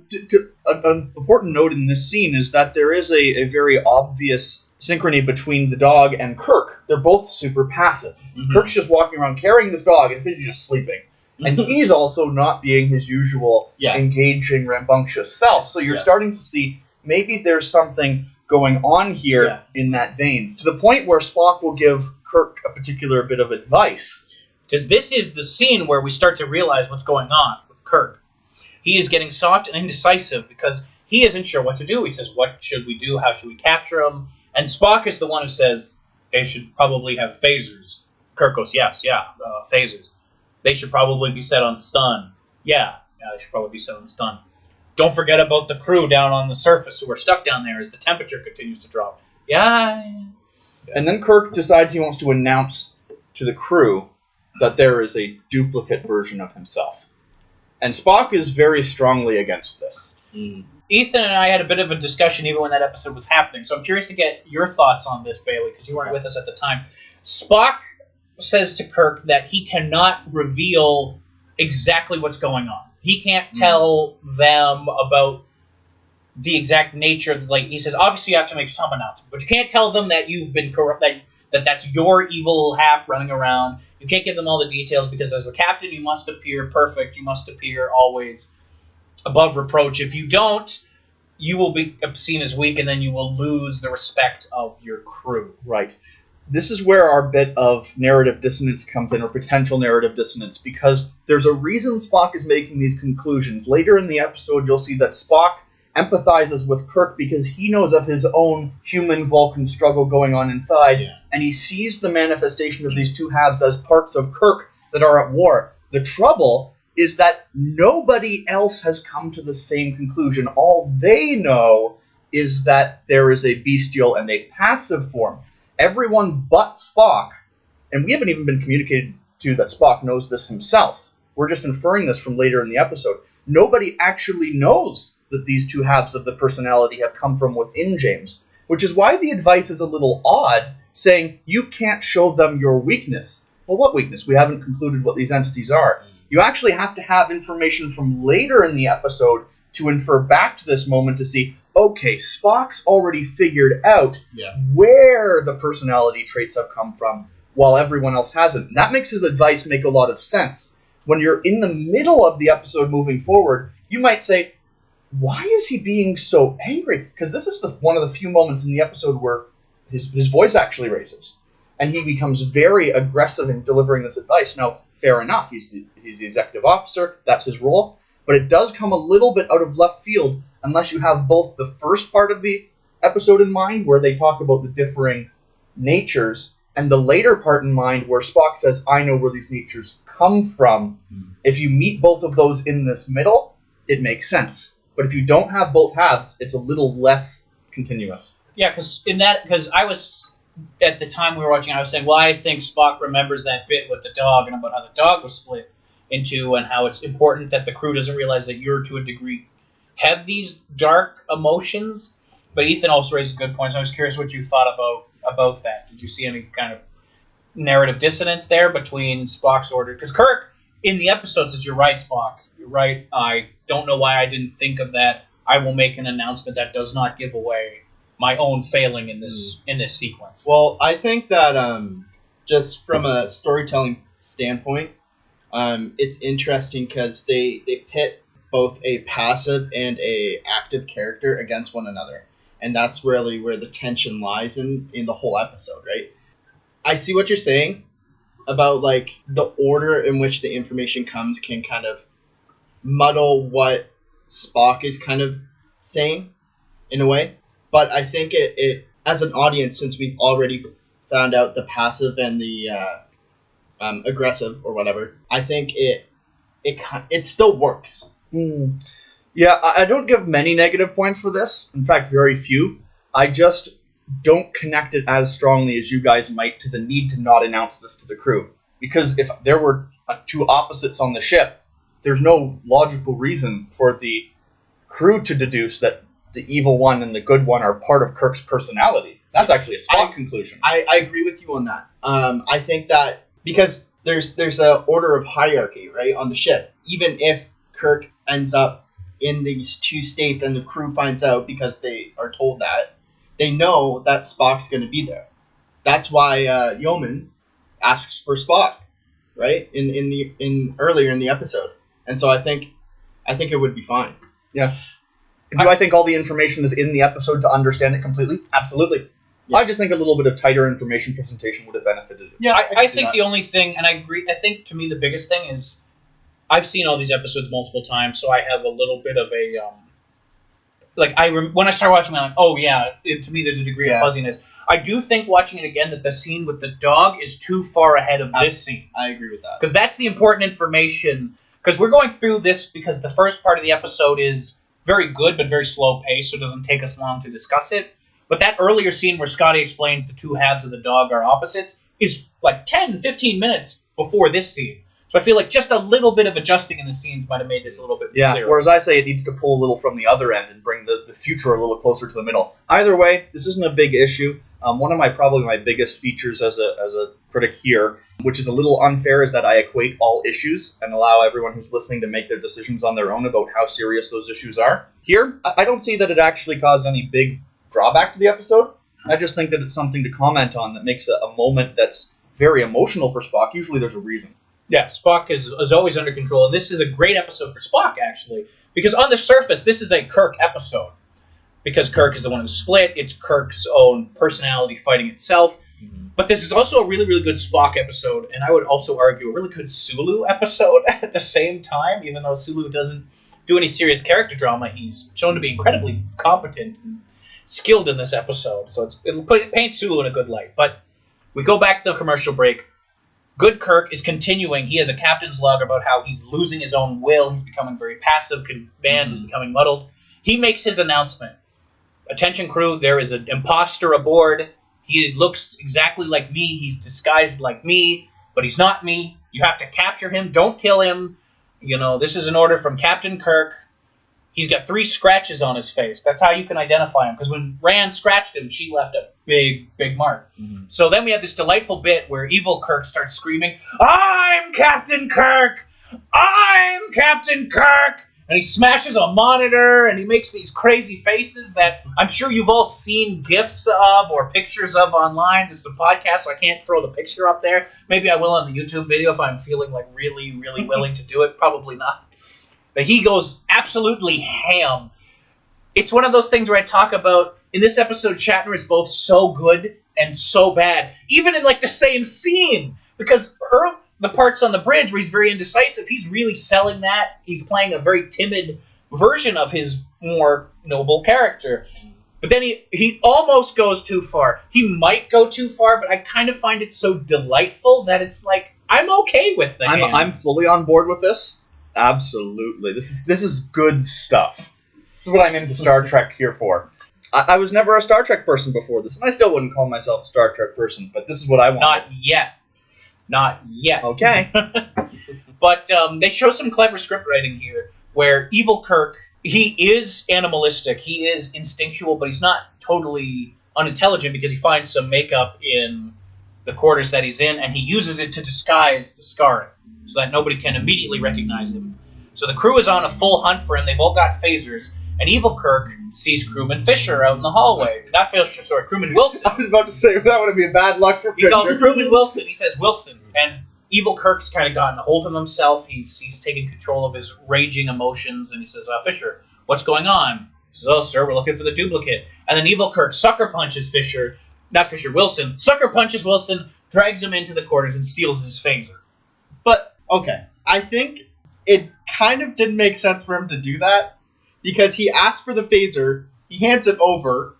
Speaker 7: an important note in this scene is that there is a very obvious synchrony between the dog and Kirk. They're both super passive. Mm-hmm. Kirk's just walking around carrying this dog, and he's just sleeping. And he's also not being his usual engaging, rambunctious self. So you're starting to see maybe there's something going on here in that vein, to the point where Spock will give Kirk a particular bit of advice.
Speaker 6: Because this is the scene where we start to realize what's going on with Kirk. He is getting soft and indecisive because he isn't sure what to do. He says, what should we do? How should we capture him? And Spock is the one who says, they should probably have phasers. Kirk goes, phasers. They should probably be set on stun. Yeah, they should probably be set on stun. don't forget about the crew down on the surface who are stuck down there as the temperature continues to drop. Yeah.
Speaker 7: And then Kirk decides he wants to announce to the crew that there is a duplicate version of himself. And Spock is very strongly against this.
Speaker 6: Ethan and I had a bit of a discussion even when that episode was happening, so I'm curious to get your thoughts on this, Bailey, because you weren't with us at the time. Spock says to Kirk that he cannot reveal exactly what's going on. He can't tell them about the exact nature. Like, he says, obviously you have to make some announcement, but you can't tell them that you've been corrupt, that that's your evil half running around. You can't give them all the details because as a captain, you must appear perfect. You must appear always above reproach. If you don't, you will be seen as weak, and then you will lose the respect of your crew.
Speaker 7: Right. This is where our bit of narrative dissonance comes in, or potential narrative dissonance, because there's a reason Spock is making these conclusions. Later in the episode, you'll see that Spock empathizes with Kirk because he knows of his own human-Vulcan struggle going on inside, and he sees the manifestation of these two halves as parts of Kirk that are at war. The trouble is that nobody else has come to the same conclusion. All they know is that there is a bestial and a passive form. Everyone but Spock, and we haven't even been communicated to that Spock knows this himself. We're just inferring this from later in the episode. Nobody actually knows that these two halves of the personality have come from within James, which is why the advice is a little odd, saying you can't show them your weakness. Well, what weakness? We haven't concluded what these entities are. You actually have to have information from later in the episode to infer back to this moment to see, okay, Spock's already figured out where the personality traits have come from, while everyone else hasn't. And that makes his advice make a lot of sense. When you're in the middle of the episode moving forward, you might say, why is he being so angry? Because this is one of the few moments in the episode where his voice actually raises. And he becomes very aggressive in delivering this advice. Now, fair enough, he's the executive officer, that's his role. But it does come a little bit out of left field unless you have both the first part of the episode in mind, where they talk about the differing natures, and the later part in mind where Spock says, I know where these natures come from. If you meet both of those in this middle, it makes sense. But if you don't have both halves, it's a little less continuous.
Speaker 6: Yeah, because I was, at the time we were watching, I was saying, well, I think Spock remembers that bit with the dog and about how the dog was split into, and how it's important that the crew doesn't realize that you're, to a degree, have these dark emotions. But Ethan also raised good points. I was curious what you thought about that. Did you see any kind of narrative dissonance there between Spock's order? Because Kirk, in the episode, says, you're right, Spock. You're right. I don't know why I didn't think of that. I will make an announcement that does not give away my own failing in this sequence.
Speaker 8: Well, I think that just from a storytelling standpoint, it's interesting because they pit both a passive and a active character against one another, and that's really where the tension lies in the whole episode, right? I see what you're saying about like the order in which the information comes can kind of muddle what Spock is kind of saying in a way, but I think it as an audience, since we've already found out the passive and the aggressive or whatever, I think it still works.
Speaker 7: Yeah, I don't give many negative points for this. In fact, very few. I just don't connect it as strongly as you guys might to the need to not announce this to the crew. Because if there were two opposites on the ship, there's no logical reason for the crew to deduce that the evil one and the good one are part of Kirk's personality. That's actually a Spock conclusion.
Speaker 8: I agree with you on that. I think that because there's a order of hierarchy, right, on the ship. Even if Kirk ends up in these two states and the crew finds out because they are told that, they know that Spock's going to be there. That's why Yeoman asks for Spock, right, in earlier in the episode. And so I think it would be fine.
Speaker 7: Yeah. Do I think all the information is in the episode to understand it completely? Absolutely. Yeah. I just think a little bit of tighter information presentation would have benefited it.
Speaker 6: Yeah, I think the only thing, and I agree, I think to me the biggest thing is I've seen all these episodes multiple times, so I have a little bit of a, when I start watching, I'm like, oh yeah, to me there's a degree of fuzziness. I do think watching it again that the scene with the dog is too far ahead of this scene.
Speaker 8: I agree with that.
Speaker 6: Because that's the important information, because we're going through this because the first part of the episode is very good, but very slow paced, so it doesn't take us long to discuss it. But that earlier scene where Scotty explains the two halves of the dog are opposites is like 10, 15 minutes before this scene. So I feel like just a little bit of adjusting in the scenes might have made this a little bit clearer.
Speaker 7: Whereas I say it needs to pull a little from the other end and bring the future a little closer to the middle. Either way, this isn't a big issue. One of probably my biggest features as a critic here, which is a little unfair, is that I equate all issues and allow everyone who's listening to make their decisions on their own about how serious those issues are. Here, I don't see that it actually caused any big drawback to the episode. I just think that it's something to comment on that makes a moment that's very emotional for Spock. Usually there's a reason.
Speaker 6: Yeah, Spock is always under control, and this is a great episode for Spock, actually, because on the surface, this is a Kirk episode. Because Kirk is the one who split, it's Kirk's own personality fighting itself. Mm-hmm. But this is also a really, really good Spock episode, and I would also argue a really good Sulu episode at the same time, even though Sulu doesn't do any serious character drama. He's shown to be incredibly competent and skilled in this episode, so it'll paint Sulu in a good light. But we go back to the commercial break. Good Kirk is continuing. He has a captain's log about how he's losing his own will. He's becoming very passive. Command is becoming muddled. He makes his announcement. Attention crew, there is an imposter aboard. He looks exactly like me. He's disguised like me, but he's not me. You have to capture him. Don't kill him. This is an order from Captain Kirk. He's got 3 scratches on his face. That's how you can identify him. Because when Rand scratched him, she left a big, big mark. Mm-hmm. So then we have this delightful bit where evil Kirk starts screaming, "I'm Captain Kirk! I'm Captain Kirk!" And he smashes a monitor, and he makes these crazy faces that I'm sure you've all seen GIFs of or pictures of online. This is a podcast, so I can't throw the picture up there. Maybe I will on the YouTube video if I'm feeling like really, really willing to do it. Probably not. But he goes absolutely ham. It's one of those things where I talk about, in this episode, Shatner is both so good and so bad, even in like the same scene. Because the parts on the bridge where he's very indecisive, he's really selling that. He's playing a very timid version of his more noble character. But then he almost goes too far. He might go too far, but I kind of find it so delightful that it's like, I'm okay with that.
Speaker 7: I'm fully on board with this. Absolutely. This is good stuff. This is what I'm into Star Trek here for. I was never a Star Trek person before this, and I still wouldn't call myself a Star Trek person, but this is what I want.
Speaker 6: Not yet.
Speaker 7: Okay.
Speaker 6: But they show some clever script writing here, where evil Kirk, he is animalistic, he is instinctual, but he's not totally unintelligent because he finds some makeup in the quarters that he's in, and he uses it to disguise the scarring, so that nobody can immediately recognize him. So the crew is on a full hunt for him. They've all got phasers, and evil Kirk sees Crewman Fisher out in the hallway. Not Fisher, sorry, Crewman Wilson.
Speaker 7: I was about to say, that would have been bad luck for Fisher.
Speaker 6: He calls Crewman Wilson. He says Wilson. And evil Kirk's kind of gotten a hold of himself. He's taken control of his raging emotions, and he says, Fisher, what's going on? He says, oh, sir, we're looking for the duplicate. And then evil Kirk sucker punches Wilson, sucker punches Wilson, drags him into the quarters, and steals his phaser.
Speaker 8: But, okay, I think it kind of didn't make sense for him to do that, because he asked for the phaser, he hands it over,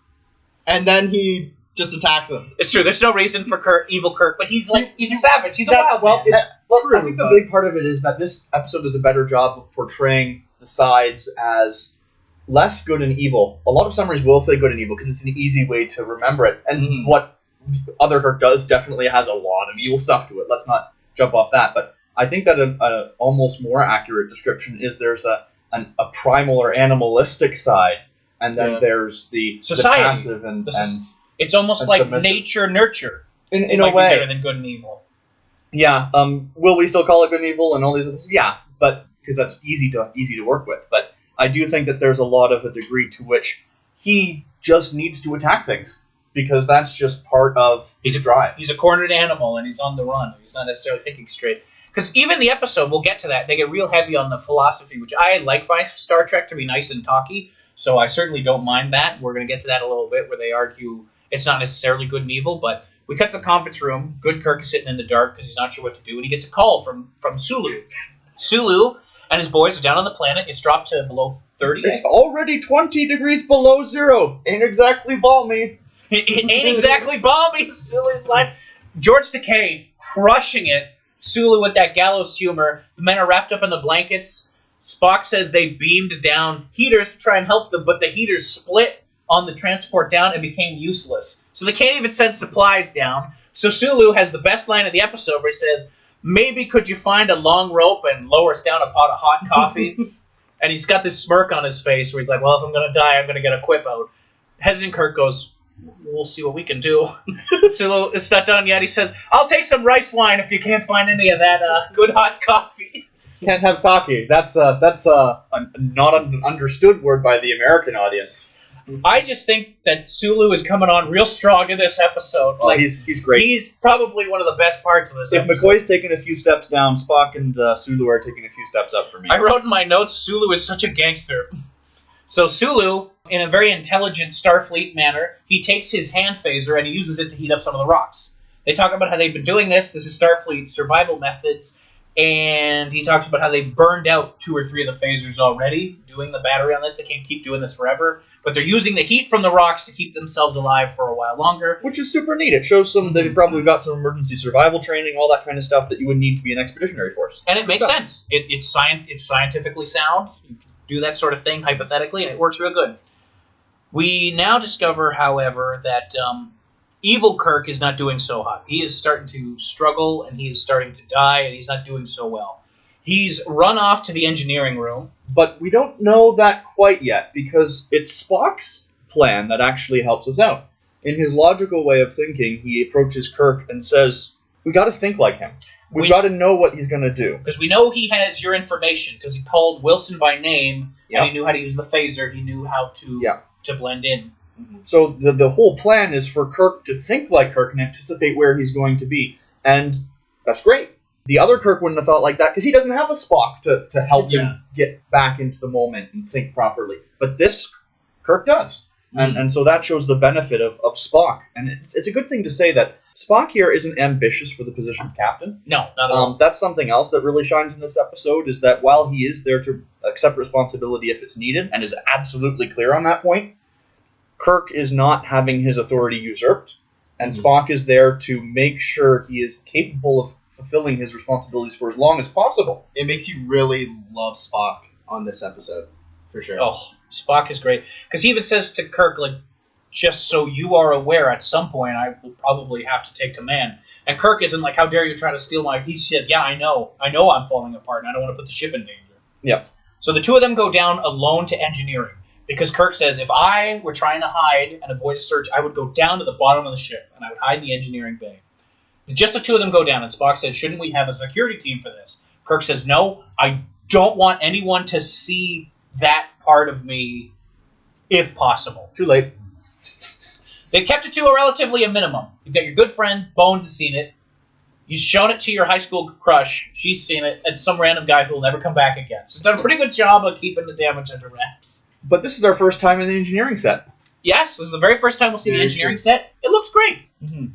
Speaker 8: and then he just attacks him.
Speaker 6: It's true, there's no reason for evil Kirk, but he's a savage, he's a wild man.
Speaker 7: I think the big part of it is that this episode does a better job of portraying the sides as less good and evil. A lot of summaries will say good and evil because it's an easy way to remember it. And what Other Kirk does definitely has a lot of evil stuff to it. Let's not jump off that. But I think that a almost more accurate description is there's a primal or animalistic side, and then there's the
Speaker 6: society.
Speaker 7: The passive
Speaker 6: it's almost like
Speaker 7: submissive.
Speaker 6: Nature nurture.
Speaker 7: In a way,
Speaker 6: better than good and evil.
Speaker 7: Yeah. Will we still call it good and evil and all these other things? Yeah, but because that's easy to work with. But I do think that there's a lot of a degree to which he just needs to attack things, because that's just part of his drive.
Speaker 6: He's a cornered animal, and he's on the run. He's not necessarily thinking straight. Because even the episode, we'll get to that, they get real heavy on the philosophy, which I like by Star Trek to be nice and talky, so I certainly don't mind that. We're going to get to that a little bit, where they argue it's not necessarily good and evil, but we cut to the conference room. Good Kirk is sitting in the dark because he's not sure what to do, and he gets a call from Sulu. Sulu and his boys are down on the planet. It's dropped to below 30.
Speaker 7: It's already 20 degrees below zero. Ain't exactly balmy.
Speaker 6: It ain't exactly balmy. Sulu's line. George Takei crushing it. Sulu with that gallows humor. The men are wrapped up in the blankets. Spock says they beamed down heaters to try and help them, but the heaters split on the transport down and became useless. So they can't even send supplies down. So Sulu has the best line of the episode where he says, maybe could you find a long rope and lower us down a pot of hot coffee? And he's got this smirk on his face where he's like, well, if I'm going to die, I'm going to get a quip out. Hesitant Kirk goes, we'll see what we can do. Sulu, it's not done yet. He says, I'll take some rice wine if you can't find any of that good hot coffee.
Speaker 7: Can't have sake. That's a not an understood word by the American audience.
Speaker 6: I just think that Sulu is coming on real strong in this episode.
Speaker 7: Oh, he's great.
Speaker 6: He's probably one of the best parts of this
Speaker 7: If
Speaker 6: episode.
Speaker 7: McCoy's taking a few steps down, Spock and Sulu are taking a few steps up for me.
Speaker 6: I wrote in my notes, Sulu is such a gangster. So Sulu, in a very intelligent Starfleet manner, he takes his hand phaser and he uses it to heat up some of the rocks. They talk about how they've been doing this. This is Starfleet survival methods. And he talks about how they've burned out 2 or 3 of the phasers already, doing the battery on this. They can't keep doing this forever. But they're using the heat from the rocks to keep themselves alive for a while longer.
Speaker 7: Which is super neat. It shows they've probably got some emergency survival training, all that kind of stuff that you would need to be an expeditionary force.
Speaker 6: And it makes sense. It's scientifically sound. You can do that sort of thing hypothetically, and it works real good. We now discover, however, that Evil Kirk is not doing so hot. He is starting to struggle, and he is starting to die, and he's not doing so well. He's run off to the engineering room.
Speaker 7: But we don't know that quite yet, because it's Spock's plan that actually helps us out. In his logical way of thinking, he approaches Kirk and says, we got to think like him. We've got to know what he's going to do.
Speaker 6: Because we know he has your information, because he called Wilson by name, and he knew how to use the phaser. He knew how to blend in.
Speaker 7: So the whole plan is for Kirk to think like Kirk and anticipate where he's going to be. And that's great. The other Kirk wouldn't have thought like that because he doesn't have a Spock to help him get back into the moment and think properly. But this Kirk does. And so that shows the benefit of Spock. And it's a good thing to say that Spock here isn't ambitious for the position of captain.
Speaker 6: No, not at all.
Speaker 7: That's something else that really shines in this episode, is that while he is there to accept responsibility if it's needed, and is absolutely clear on that point, Kirk is not having his authority usurped, and Spock is there to make sure he is capable of fulfilling his responsibilities for as long as possible.
Speaker 8: It makes you really love Spock on this episode, for sure.
Speaker 6: Oh, Spock is great. Because he even says to Kirk, like, just so you are aware, at some point I will probably have to take command. And Kirk isn't like, how dare you try to steal my... He says, yeah, I know I'm falling apart, and I don't want to put the ship in danger.
Speaker 7: Yeah.
Speaker 6: So the two of them go down alone to engineering. Because Kirk says, if I were trying to hide and avoid a search, I would go down to the bottom of the ship, and I would hide in the engineering bay. Just the two of them go down, and Spock says, shouldn't we have a security team for this? Kirk says, no, I don't want anyone to see that part of me, if possible.
Speaker 7: Too late.
Speaker 6: They kept it to a minimum. You've got your good friend, Bones has seen it. You've shown it to your high school crush, she's seen it, and some random guy who will never come back again. So he's done a pretty good job of keeping the damage under wraps.
Speaker 7: But this is our first time in the engineering set.
Speaker 6: Yes, this is the very first time we'll see the engineering set. It looks great.
Speaker 7: Mm-hmm.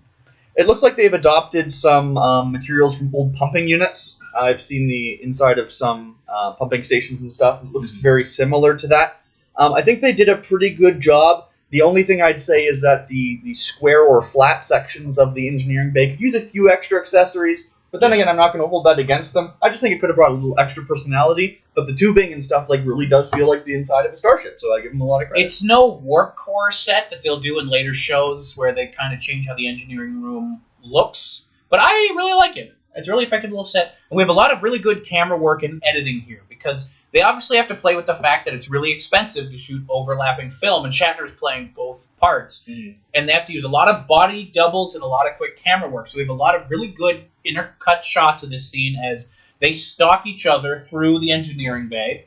Speaker 7: It looks like they've adopted some materials from old pumping units. I've seen the inside of some pumping stations and stuff. It looks very similar to that. I think they did a pretty good job. The only thing I'd say is that the square or flat sections of the engineering bay could use a few extra accessories. But then again, I'm not going to hold that against them. I just think it could have brought a little extra personality. But the tubing and stuff really does feel like the inside of a starship. So I give them a lot of credit.
Speaker 6: It's no warp core set that they'll do in later shows where they kind of change how the engineering room looks. But I really like it. It's a really effective little set. And we have a lot of really good camera work and editing here because they obviously have to play with the fact that it's really expensive to shoot overlapping film, and Shatner's playing both parts. And they have to use a lot of body doubles and a lot of quick camera work. So we have a lot of really good intercut shots of this scene as they stalk each other through the engineering bay.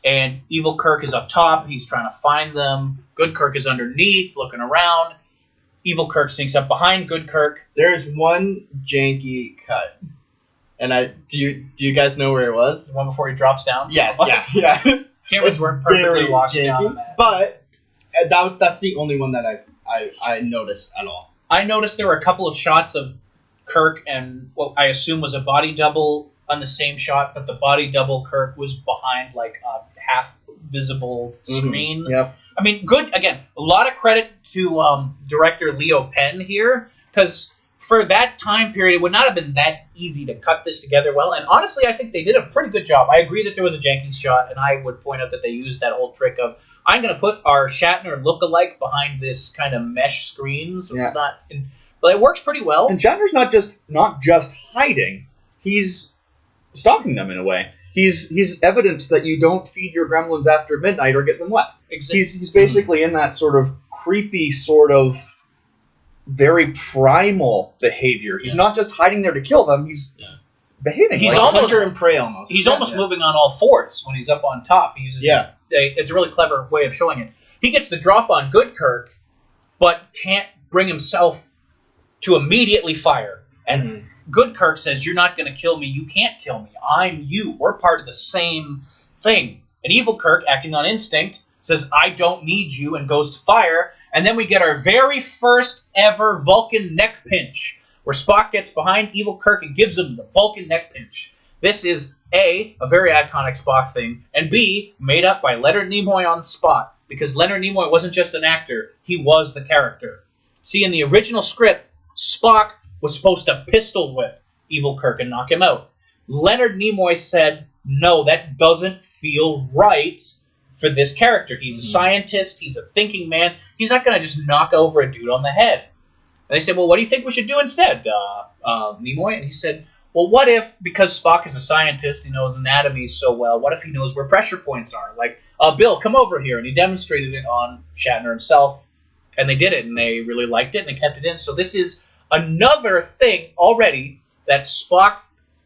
Speaker 6: And Evil Kirk is up top. He's trying to find them. Good Kirk is underneath, looking around. Evil Kirk sneaks up behind Good Kirk.
Speaker 8: There's one janky cut. And do you guys know where it was?
Speaker 6: The one before he drops down?
Speaker 8: Yeah.
Speaker 6: Cameras weren't perfectly washed down on that.
Speaker 8: But that's the only one that I noticed at all.
Speaker 6: I noticed there were a couple of shots of Kirk and what I assume was a body double on the same shot, but the body double Kirk was behind like a half visible screen.
Speaker 7: Yep.
Speaker 6: I mean, good, again, a lot of credit to director Leo Penn here, because for that time period, it would not have been that easy to cut this together well. And honestly, I think they did a pretty good job. I agree that there was a janky shot, and I would point out that they used that whole trick of, I'm going to put our Shatner look-alike behind this kind of mesh screen. So it's not, but it works pretty well.
Speaker 7: And Shatner's not just hiding; he's stalking them in a way. He's evidence that you don't feed your gremlins after midnight or get them wet.
Speaker 6: Exactly.
Speaker 7: He's basically in that sort of creepy, sort of very primal behavior. He's not just hiding there to kill them. He's behaving.
Speaker 6: He's
Speaker 7: like
Speaker 6: almost
Speaker 8: hunter and prey almost.
Speaker 6: He's almost moving on all fours when he's up on top. He uses it's a really clever way of showing it. He gets the drop on Good Kirk, but can't bring himself to immediately fire. And Good Kirk says, "You're not going to kill me. You can't kill me. I'm you. We're part of the same thing." And Evil Kirk, acting on instinct, says, "I don't need you," and goes to fire. And then we get our very first ever Vulcan neck pinch, where Spock gets behind Evil Kirk and gives him the Vulcan neck pinch. This is A, a very iconic Spock thing, and B, made up by Leonard Nimoy on the spot, because Leonard Nimoy wasn't just an actor, he was the character. See, in the original script, Spock was supposed to pistol whip Evil Kirk and knock him out. Leonard Nimoy said, "No, that doesn't feel right for this character. He's a scientist, he's a thinking man, he's not going to just knock over a dude on the head." And they said, "Well, what do you think we should do instead, Nimoy?" And he said, "Well, what if, because Spock is a scientist, he knows anatomy so well, what if he knows where pressure points are? Like, Bill, come over here." And he demonstrated it on Shatner himself, and they did it, and they really liked it, and they kept it in. So this is another thing already that Spock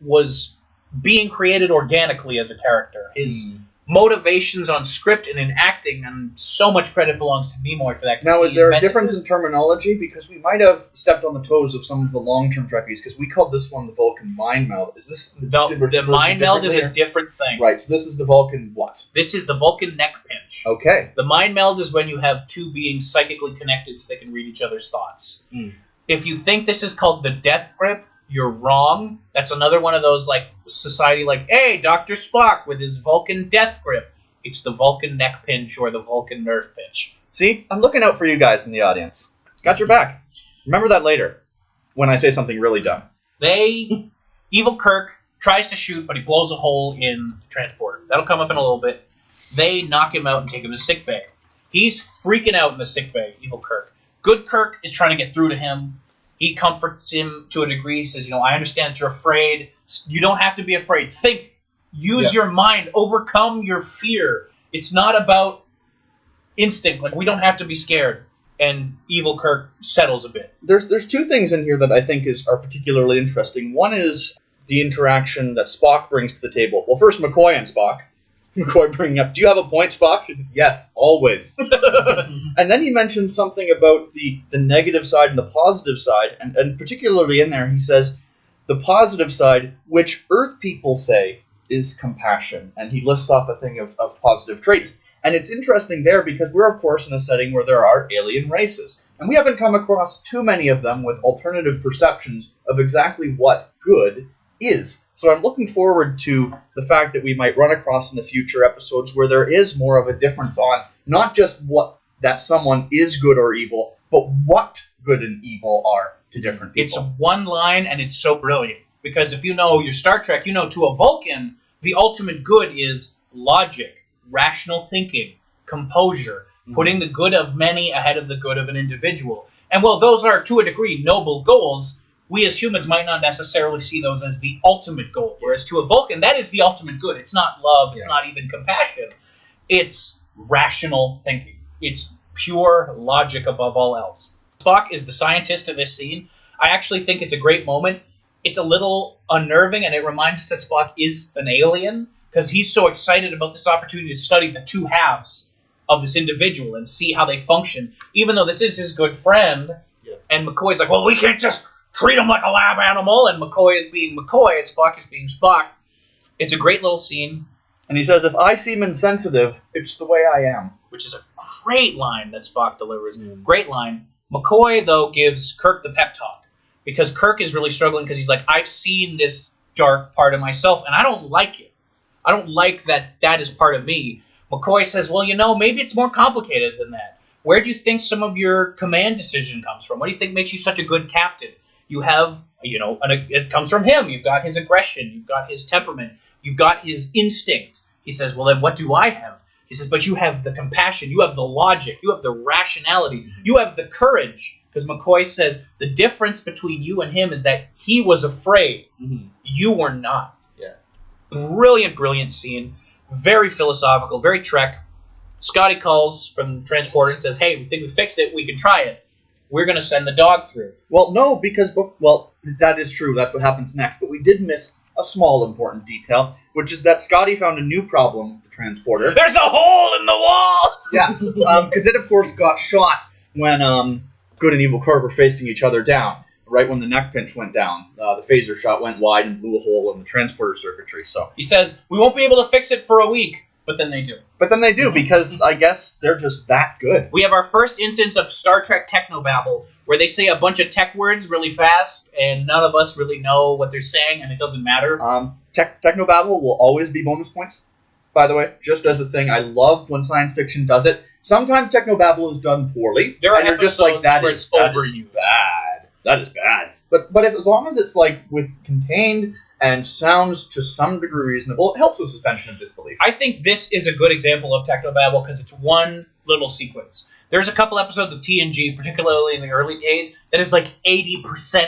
Speaker 6: was being created organically as a character. His motivations on script and in acting, and so much credit belongs to Nimoy for that.
Speaker 7: Now, is there a difference in terminology? Because we might have stepped on the toes of some of the long-term Trekkies, because we called this one the Vulcan mind meld. Is this
Speaker 6: the mind meld is a different thing.
Speaker 7: Right, so this is the Vulcan what?
Speaker 6: This is the Vulcan neck pinch.
Speaker 7: Okay.
Speaker 6: The mind meld is when you have two beings psychically connected so they can read each other's thoughts. If you think this is called the death grip, you're wrong. That's another one of those, like, society, like, hey, Dr. Spock with his Vulcan death grip. It's the Vulcan neck pinch or the Vulcan nerve pinch.
Speaker 7: See, I'm looking out for you guys in the audience. Got your back. Remember that later, when I say something really dumb.
Speaker 6: Evil Kirk tries to shoot, but he blows a hole in the transporter. That'll come up in a little bit. They knock him out and take him to sickbay. He's freaking out in the sickbay, Evil Kirk. Good Kirk is trying to get through to him. He comforts him to a degree. He says, I understand that you're afraid. You don't have to be afraid. Think. Use your mind. Overcome your fear. It's not about instinct. Like, we don't have to be scared. And Evil Kirk settles a bit.
Speaker 7: There's two things in here that I think are particularly interesting. One is the interaction that Spock brings to the table. Well, first, McCoy and Spock. McCoy bringing up, do you have a point, Spock? Yes, always. And then he mentions something about the negative side and the positive side, and particularly in there he says, the positive side, which Earth people say is compassion. And he lists off a thing of positive traits. And it's interesting there because we're, of course, in a setting where there are alien races. And we haven't come across too many of them with alternative perceptions of exactly what good is. So I'm looking forward to the fact that we might run across in the future episodes where there is more of a difference on not just what that someone is good or evil, but what good and evil are to different people.
Speaker 6: It's one line, and it's so brilliant. Because if you know your Star Trek, you know to a Vulcan, the ultimate good is logic, rational thinking, composure, putting the good of many ahead of the good of an individual. And while those are, to a degree, noble goals, we as humans might not necessarily see those as the ultimate goal. Whereas to a Vulcan, that is the ultimate good. It's not love. It's not even compassion. It's rational thinking. It's pure logic above all else. Spock is the scientist of this scene. I actually think it's a great moment. It's a little unnerving, and it reminds us that Spock is an alien, because he's so excited about this opportunity to study the two halves of this individual and see how they function, even though this is his good friend. And McCoy's like, well, we can't just treat him like a lab animal, and McCoy is being McCoy, and Spock is being Spock. It's a great little scene.
Speaker 7: And he says, if I seem insensitive, it's the way I am.
Speaker 6: Which is a great line that Spock delivers. Great line. McCoy, though, gives Kirk the pep talk, because Kirk is really struggling because he's like, I've seen this dark part of myself, and I don't like it. I don't like that is part of me. McCoy says, well, maybe it's more complicated than that. Where do you think some of your command decision comes from? What do you think makes you such a good captain? You have, it comes from him. You've got his aggression. You've got his temperament. You've got his instinct. He says, well, then what do I have? He says, but you have the compassion. You have the logic. You have the rationality. You have the courage. Because McCoy says the difference between you and him is that he was afraid.
Speaker 8: Mm-hmm.
Speaker 6: You were not.
Speaker 8: Yeah.
Speaker 6: Brilliant scene. Very philosophical. Very Trek. Scotty calls from the transporter and says, hey, we think we fixed it. We can try it. We're going to send the dog through.
Speaker 7: Well, no, because that is true. That's what happens next. But we did miss a small important detail, which is that Scotty found a new problem with the transporter.
Speaker 6: There's a hole in the wall!
Speaker 7: Yeah, because it, of course, got shot when Good and Evil Kirk were facing each other down. Right when the neck pinch went down, the phaser shot went wide and blew a hole in the transporter circuitry. So
Speaker 6: he says, we won't be able to fix it for a week, but then they do.
Speaker 7: But then they do, because I guess they're just that good.
Speaker 6: We have our first instance of Star Trek technobabble, where they say a bunch of tech words really fast, and none of us really know what they're saying, and it doesn't matter.
Speaker 7: Technobabble will always be bonus points, by the way, just as a thing. I love when science fiction does it. Sometimes technobabble is done poorly,
Speaker 6: There are
Speaker 7: and you're just like, that
Speaker 6: where
Speaker 7: is
Speaker 6: it's overused.
Speaker 7: That is bad. That is bad. But as long as it's like with contained and sounds to some degree reasonable, it helps with suspension of disbelief.
Speaker 6: I think this is a good example of technobabble because it's one little sequence. There's a couple episodes of TNG, particularly in the early days, that is like 80%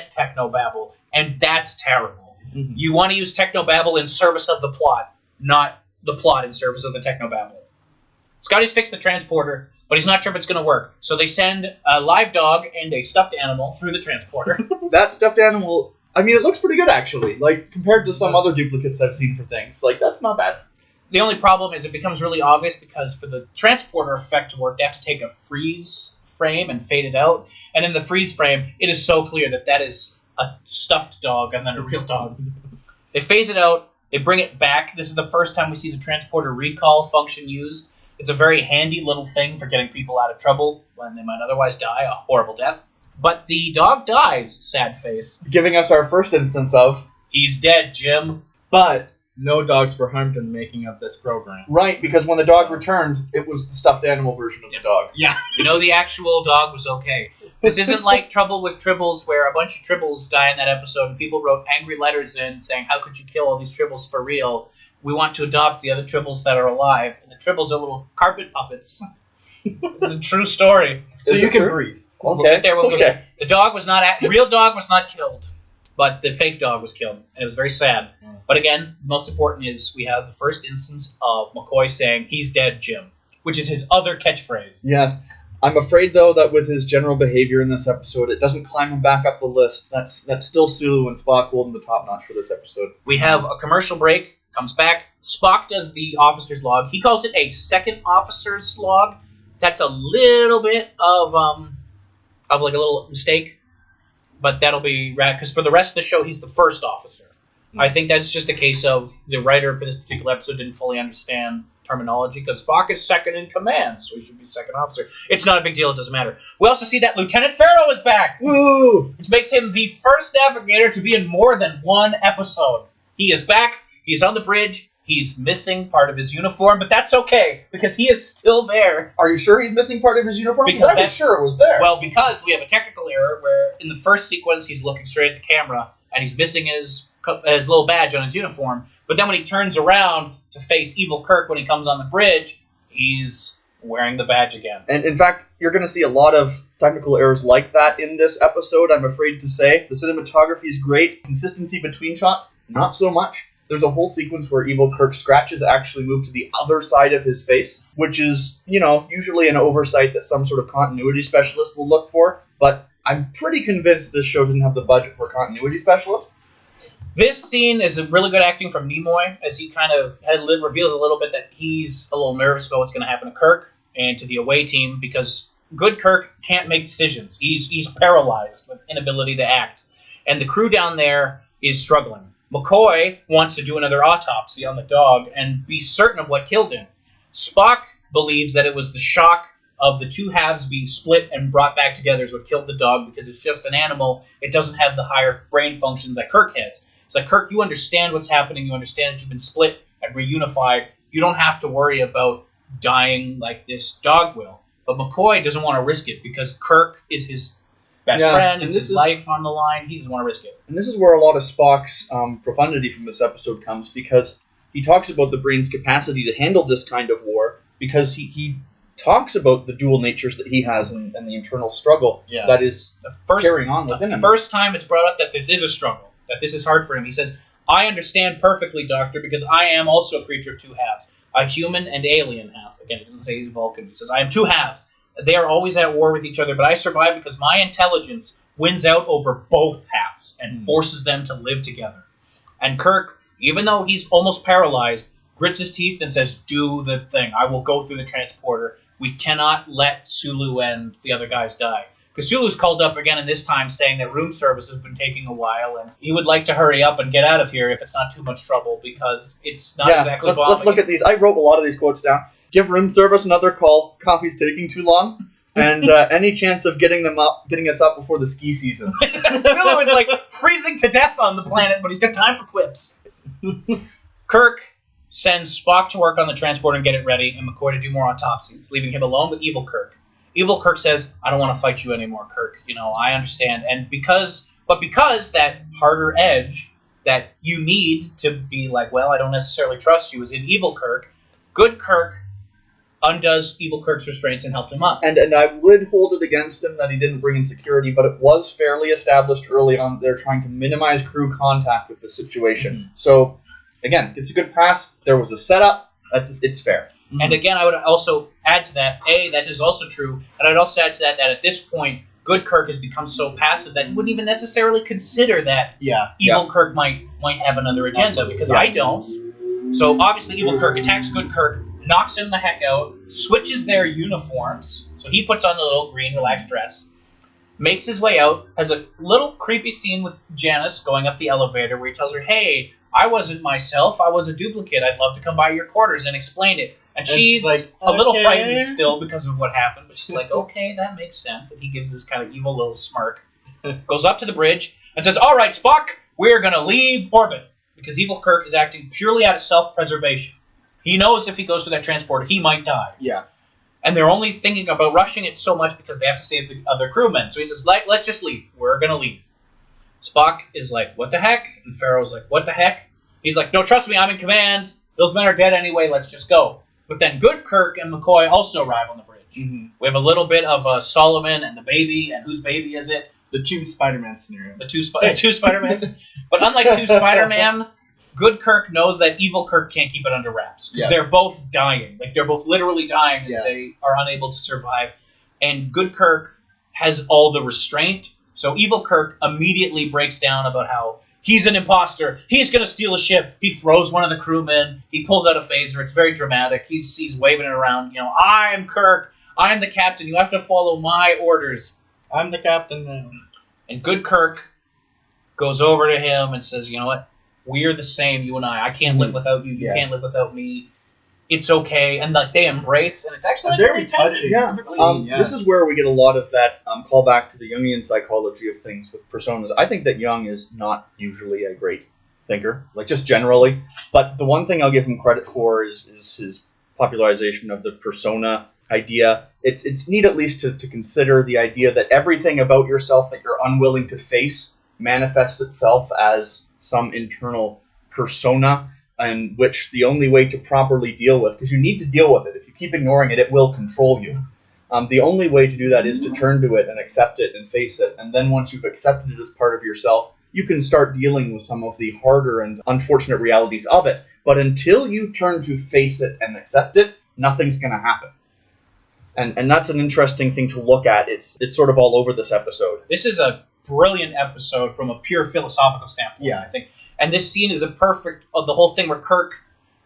Speaker 6: technobabble, and that's terrible.
Speaker 8: Mm-hmm.
Speaker 6: You want to use technobabble in service of the plot, not the plot in service of the technobabble. Scotty's fixed the transporter, but he's not sure if it's going to work. So they send a live dog and a stuffed animal through the transporter.
Speaker 7: That stuffed animal, I mean, it looks pretty good, actually. Like, compared to some other duplicates I've seen for things. Like, that's not bad.
Speaker 6: The only problem is it becomes really obvious because for the transporter effect to work, they have to take a freeze frame and fade it out. And in the freeze frame, it is so clear that that is a stuffed dog and then a real dog. They phase it out. They bring it back. This is the first time we see the transporter recall function used. It's a very handy little thing for getting people out of trouble when they might otherwise die a horrible death. But the dog dies, sad face.
Speaker 7: Giving us our first instance of...
Speaker 6: He's dead, Jim.
Speaker 8: But no dogs were harmed in the making of this program.
Speaker 7: Right, because when the dog returned, it was the stuffed animal version of the dog.
Speaker 8: Yeah.
Speaker 6: You know the actual dog was okay. This isn't like Trouble with Tribbles, where a bunch of Tribbles die in that episode, and people wrote angry letters in saying, how could you kill all these Tribbles for real? We want to adopt the other Tribbles that are alive. And the Tribbles are little carpet puppets. This is a true story.
Speaker 8: So
Speaker 7: Is
Speaker 8: you
Speaker 7: it
Speaker 8: can
Speaker 7: true?
Speaker 8: breathe.
Speaker 6: We'll get there. We'll
Speaker 7: Okay.
Speaker 6: get there. The dog was not... real dog was not killed, but the fake dog was killed. And it was very sad. But again, most important is we have the first instance of McCoy saying, he's dead, Jim, which is his other catchphrase.
Speaker 7: Yes. I'm afraid, though, that with his general behavior in this episode, it doesn't climb him back up the list. That's still Sulu and Spock holding the top notch for this episode.
Speaker 6: We have a commercial break, comes back. Spock does the officer's log. He calls it a second officer's log. That's a little bit of like a little mistake, but that'll be right, because for the rest of the show, he's the first officer. I think that's just a case of the writer for this particular episode didn't fully understand terminology, because Spock is second in command, so he should be second officer. It's not a big deal, it doesn't matter. We also see that Lieutenant Farrow is back! Woo! Which makes him the first navigator to be in more than one episode. He is back, he's on the bridge, he's missing part of his uniform, but that's okay, because he is still there.
Speaker 7: Are you sure he's missing part of his uniform?
Speaker 6: Because
Speaker 7: I was sure it was there.
Speaker 6: Well, because we have a technical error where in the first sequence he's looking straight at the camera, and he's missing his little badge on his uniform, but then when he turns around to face Evil Kirk when he comes on the bridge, he's wearing the badge again.
Speaker 7: And in fact, you're going to see a lot of technical errors like that in this episode, I'm afraid to say. The cinematography is great. Consistency between shots, not so much. There's a whole sequence where Evil Kirk's scratches actually move to the other side of his face, which is, usually an oversight that some sort of continuity specialist will look for, but I'm pretty convinced this show didn't have the budget for a continuity specialist.
Speaker 6: This scene is a really good acting from Nimoy, as he kind of reveals a little bit that he's a little nervous about what's going to happen to Kirk and to the away team, because good Kirk can't make decisions. He's paralyzed with inability to act. And the crew down there is struggling. McCoy wants to do another autopsy on the dog and be certain of what killed him. Spock believes that it was the shock of the two halves being split and brought back together is what killed the dog, because it's just an animal. It doesn't have the higher brain function that Kirk has. It's like, Kirk, you understand what's happening. You understand that you've been split and reunified. You don't have to worry about dying like this dog will. But McCoy doesn't want to risk it because Kirk is his best
Speaker 7: Yeah,
Speaker 6: friend.
Speaker 7: and
Speaker 6: It's
Speaker 7: this
Speaker 6: his
Speaker 7: is-
Speaker 6: life on the line. He doesn't want to risk it.
Speaker 7: And this is where a lot of Spock's profundity from this episode comes, because he talks about the brain's capacity to handle this kind of war, because he talks about the dual natures that he has and the internal struggle
Speaker 8: Yeah.
Speaker 7: that is
Speaker 6: The first,
Speaker 7: carrying on within him.
Speaker 6: first time it's brought up that this is a struggle, that this is hard for him. He says, I understand perfectly, Doctor, because I am also a creature of two halves, a human and alien half. Again, he doesn't say he's a Vulcan. He says, I am two halves. They are always at war with each other, but I survive because my intelligence wins out over both halves and forces them to live together. And Kirk, even though he's almost paralyzed, grits his teeth and says, do the thing. I will go through the transporter. We cannot let Sulu and the other guys die. Because Sulu's called up again, and this time saying that room service has been taking a while, and he would like to hurry up and get out of here if it's not too much trouble, because it's not exactly bombing.
Speaker 7: Let's look at these. I wrote a lot of these quotes down. Give room service another call. Coffee's taking too long. And any chance of getting us up before the ski season.
Speaker 6: Sulu is like freezing to death on the planet, but he's got time for quips. Kirk sends Spock to work on the transporter and get it ready, and McCoy to do more autopsies, leaving him alone with Evil Kirk. Evil Kirk says, I don't want to fight you anymore, Kirk. I understand. And because that harder edge that you need to be like, well, I don't necessarily trust you, is in Evil Kirk, good Kirk undoes Evil Kirk's restraints and helped him up.
Speaker 7: And I would hold it against him that he didn't bring in security, but it was fairly established early on they're trying to minimize crew contact with the situation.
Speaker 6: Mm-hmm.
Speaker 7: So, again, it's a good pass. There was a setup. It's fair.
Speaker 6: Mm-hmm. And again, I would also add to that, that is also true, and I'd also add to that at this point, good Kirk has become so passive that he wouldn't even necessarily consider that Evil Kirk might have another agenda, because I don't. So obviously Evil Kirk attacks good Kirk, knocks him the heck out, switches their uniforms, so he puts on the little green relaxed dress, makes his way out, has a little creepy scene with Janice going up the elevator where he tells her, hey, I wasn't myself, I was a duplicate, I'd love to come by your quarters and explain it. And she's like, a little frightened still because of what happened, but she's like, okay, that makes sense. And he gives this kind of evil little smirk, goes up to the bridge, and says, all right, Spock, we're going to leave orbit, because Evil Kirk is acting purely out of self-preservation. He knows if he goes through that transporter, he might die.
Speaker 8: Yeah.
Speaker 6: And they're only thinking about rushing it so much because they have to save the other crewmen. So he says, let's just leave. We're going to leave. Spock is like, what the heck? And Pharaoh's like, what the heck? He's like, no, trust me, I'm in command. Those men are dead anyway, let's just go. But then good Kirk and McCoy also arrive on the bridge.
Speaker 8: Mm-hmm.
Speaker 6: We have a little bit of Solomon and the baby, and whose baby is it?
Speaker 8: The two Spider-Man scenario.
Speaker 6: The two Spider-Mans. But unlike two Spider-Man, good Kirk knows that Evil Kirk can't keep it under wraps. Because they're both dying. Like, they're both literally dying as they are unable to survive. And good Kirk has all the restraint. So Evil Kirk immediately breaks down about how he's an imposter. He's going to steal a ship. He throws one of the crewmen. He pulls out a phaser. It's very dramatic. He's waving it around. I'm Kirk. I'm the captain. You have to follow my orders.
Speaker 8: I'm the captain now.
Speaker 6: And good Kirk goes over to him and says, you know what? We're the same, you and I. I can't live without you. You can't live without me. It's okay. And like they embrace, and it's actually like,
Speaker 8: very touching.
Speaker 7: This is where we get a lot of that callback to the Jungian psychology of things with personas. I think that Jung is not usually a great thinker, like just generally. But the one thing I'll give him credit for is his popularization of the persona idea. It's neat at least to consider the idea that everything about yourself that you're unwilling to face manifests itself as some internal persona, and which the only way to properly deal with, because you need to deal with it. If you keep ignoring it, it will control you. The only way to do that is to turn to it and accept it and face it. And then once you've accepted it as part of yourself, you can start dealing with some of the harder and unfortunate realities of it. But until you turn to face it and accept it, nothing's going to happen. And that's an interesting thing to look at. It's sort of all over this episode.
Speaker 6: This is a brilliant episode from a pure philosophical standpoint, I think. And this scene is a perfect of the whole thing where Kirk,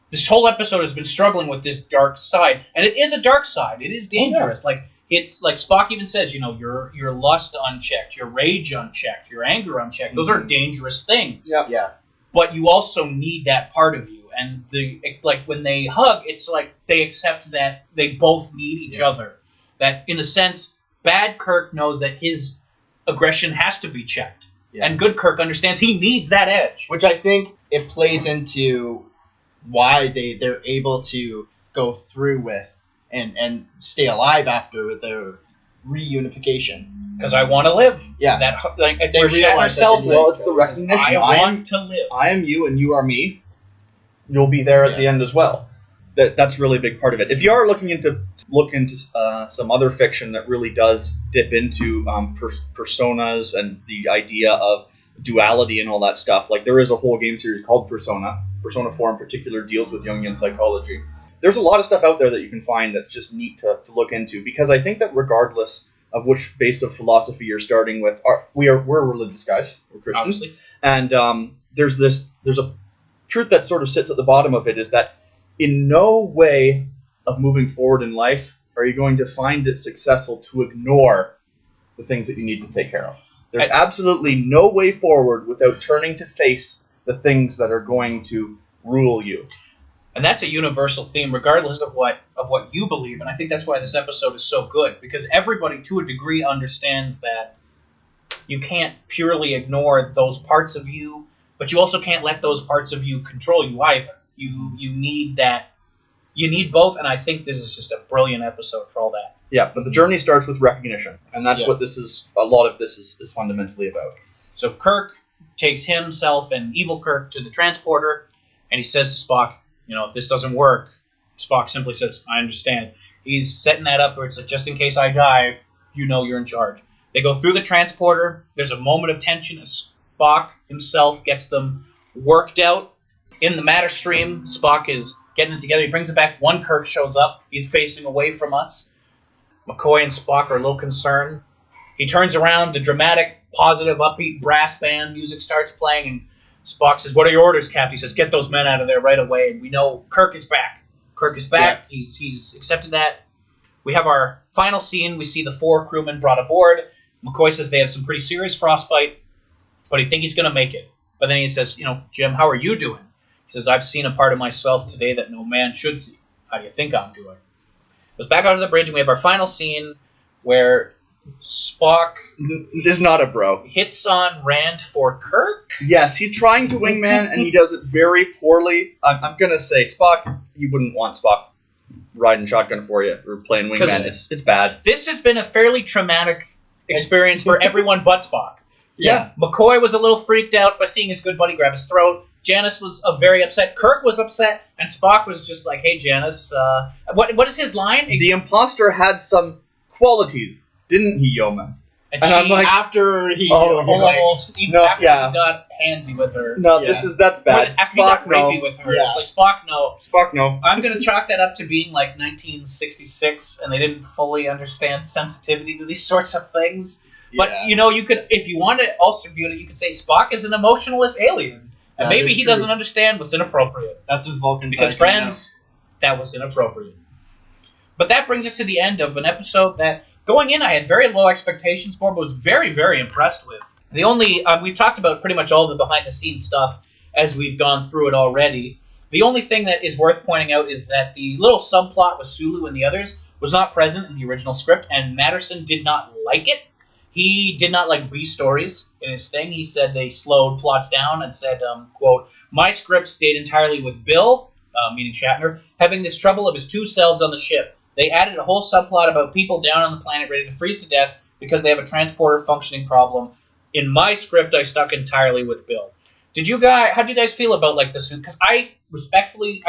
Speaker 6: this whole episode has been struggling with this dark side. And it is a dark side. It is dangerous. Like, it's like Spock even says, your lust unchecked, your rage unchecked, your anger unchecked. Those are dangerous things.
Speaker 8: Yeah.
Speaker 6: But you also need that part of you. And when they hug, it's like they accept that they both need each other. That, in a sense, bad Kirk knows that his aggression has to be checked. Yeah. And good Kirk understands he needs that edge.
Speaker 8: Which I think it plays into why they're able to go through with and stay alive after their reunification.
Speaker 6: because I want to live.
Speaker 8: Yeah.
Speaker 6: That like
Speaker 8: They
Speaker 6: where Shatner
Speaker 8: realize that
Speaker 6: sells
Speaker 8: they
Speaker 6: it.
Speaker 7: Well, it's the
Speaker 8: He says,
Speaker 7: recognition.
Speaker 6: I want to live.
Speaker 7: I am you and you are me. You'll be there at the end as well. That's really a big part of it. If you are looking into some other fiction that really does dip into personas and the idea of duality and all that stuff, like there is a whole game series called Persona. Persona 4 in particular deals with Jungian psychology. There's a lot of stuff out there that you can find that's just neat to look into, because I think that regardless of which base of philosophy you're starting with, we're religious guys, we're Christians,
Speaker 6: Obviously.
Speaker 7: and there's a truth that sort of sits at the bottom of it, is that in no way of moving forward in life are you going to find it successful to ignore the things that you need to take care of. There's absolutely no way forward without turning to face the things that are going to rule you.
Speaker 6: And that's a universal theme, regardless of what you believe. And I think that's why this episode is so good, because everybody, to a degree, understands that you can't purely ignore those parts of you, but you also can't let those parts of you control you either. You need that. You need both, and I think this is just a brilliant episode for all that.
Speaker 7: Yeah, but the journey starts with recognition, and that's what this is. A lot of this is fundamentally about.
Speaker 6: So Kirk takes himself and Evil Kirk to the transporter, and he says to Spock, if this doesn't work, Spock simply says, I understand. He's setting that up where it's like, just in case I die, you're in charge. They go through the transporter. There's a moment of tension as Spock himself gets them worked out. In the matter stream, Spock is getting it together. He brings it back. One Kirk shows up. He's facing away from us. McCoy and Spock are a little concerned. He turns around. The dramatic, positive, upbeat brass band music starts playing, and Spock says, what are your orders, Cap? He says, get those men out of there right away. And we know Kirk is back. Kirk is back. Yeah. He's accepted that. We have our final scene. We see the 4 crewmen brought aboard. McCoy says they have some pretty serious frostbite, but he thinks he's going to make it. But then he says, Jim, how are you doing? He says, I've seen a part of myself today that no man should see. How do you think I'm doing? Goes back onto the bridge, and we have our final scene where Spock
Speaker 7: is not a bro.
Speaker 6: Hits on Rand for Kirk.
Speaker 7: Yes, he's trying to wingman, and he does it very poorly. I'm going to say, Spock, you wouldn't want Spock riding shotgun for you or playing wingman. It's bad.
Speaker 6: This has been a fairly traumatic experience for everyone but Spock.
Speaker 8: Yeah.
Speaker 6: McCoy was a little freaked out by seeing his good buddy grab his throat. Janice was very upset. Kirk was upset, and Spock was just like, "Hey, Janice, what is his line?"
Speaker 7: The imposter had some qualities, didn't he, Yeoman?
Speaker 6: And
Speaker 8: I'm like, after he
Speaker 6: almost he got handsy with her.
Speaker 7: No, that's bad.
Speaker 6: After he got rapey with her, it's like Spock, no.
Speaker 7: Spock, no.
Speaker 6: I'm gonna chalk that up to being like 1966, and they didn't fully understand sensitivity to these sorts of things. But you could, if you want to also view it, you could say Spock is an emotionless alien. And maybe he doesn't understand what's inappropriate.
Speaker 8: That's his Vulcan.
Speaker 6: Because, friends, that was inappropriate. But that brings us to the end of an episode that, going in, I had very low expectations for, but was very, very impressed with. The only, we've talked about pretty much all the behind-the-scenes stuff as we've gone through it already. The only thing that is worth pointing out is that the little subplot with Sulu and the others was not present in the original script, and Matterson did not like it. He did not like B-stories in his thing. He said they slowed plots down and said, quote, my script stayed entirely with Bill, meaning Shatner, having this trouble of his 2 selves on the ship. They added a whole subplot about people down on the planet ready to freeze to death because they have a transporter functioning problem. In my script, I stuck entirely with Bill. How'd you guys feel about like this? Because I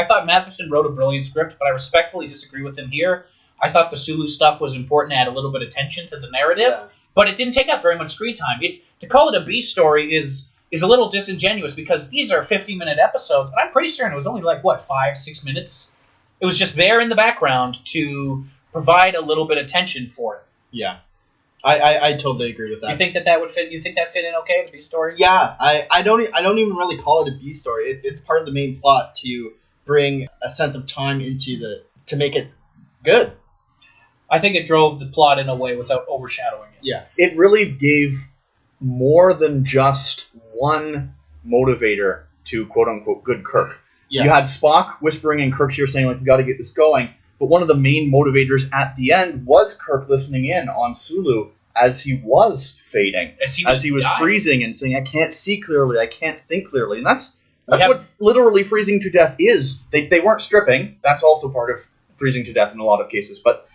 Speaker 6: thought Matheson wrote a brilliant script, but I respectfully disagree with him here. I thought the Sulu stuff was important to add a little bit of tension to the narrative. Yeah. But it didn't take up very much screen time. To call it a B story is a little disingenuous because these are 50-minute episodes, and I'm pretty certain it was only 5-6 minutes. It was just there in the background to provide a little bit of tension for it.
Speaker 8: Yeah, I totally agree with that.
Speaker 6: You think that would fit? You think that fit in okay, the B story?
Speaker 8: Yeah, I don't even really call it a B story. It's part of the main plot to bring a sense of time into to make it good.
Speaker 6: I think it drove the plot in a way without overshadowing it.
Speaker 8: Yeah.
Speaker 7: It really gave more than just one motivator to quote-unquote good Kirk. Yeah. You had Spock whispering in Kirk's ear saying, we got to get this going. But one of the main motivators at the end was Kirk listening in on Sulu as he was fading. As he was freezing and saying, I can't see clearly, I can't think clearly. And that's what literally freezing to death is. They weren't stripping. That's also part of freezing to death in a lot of cases. But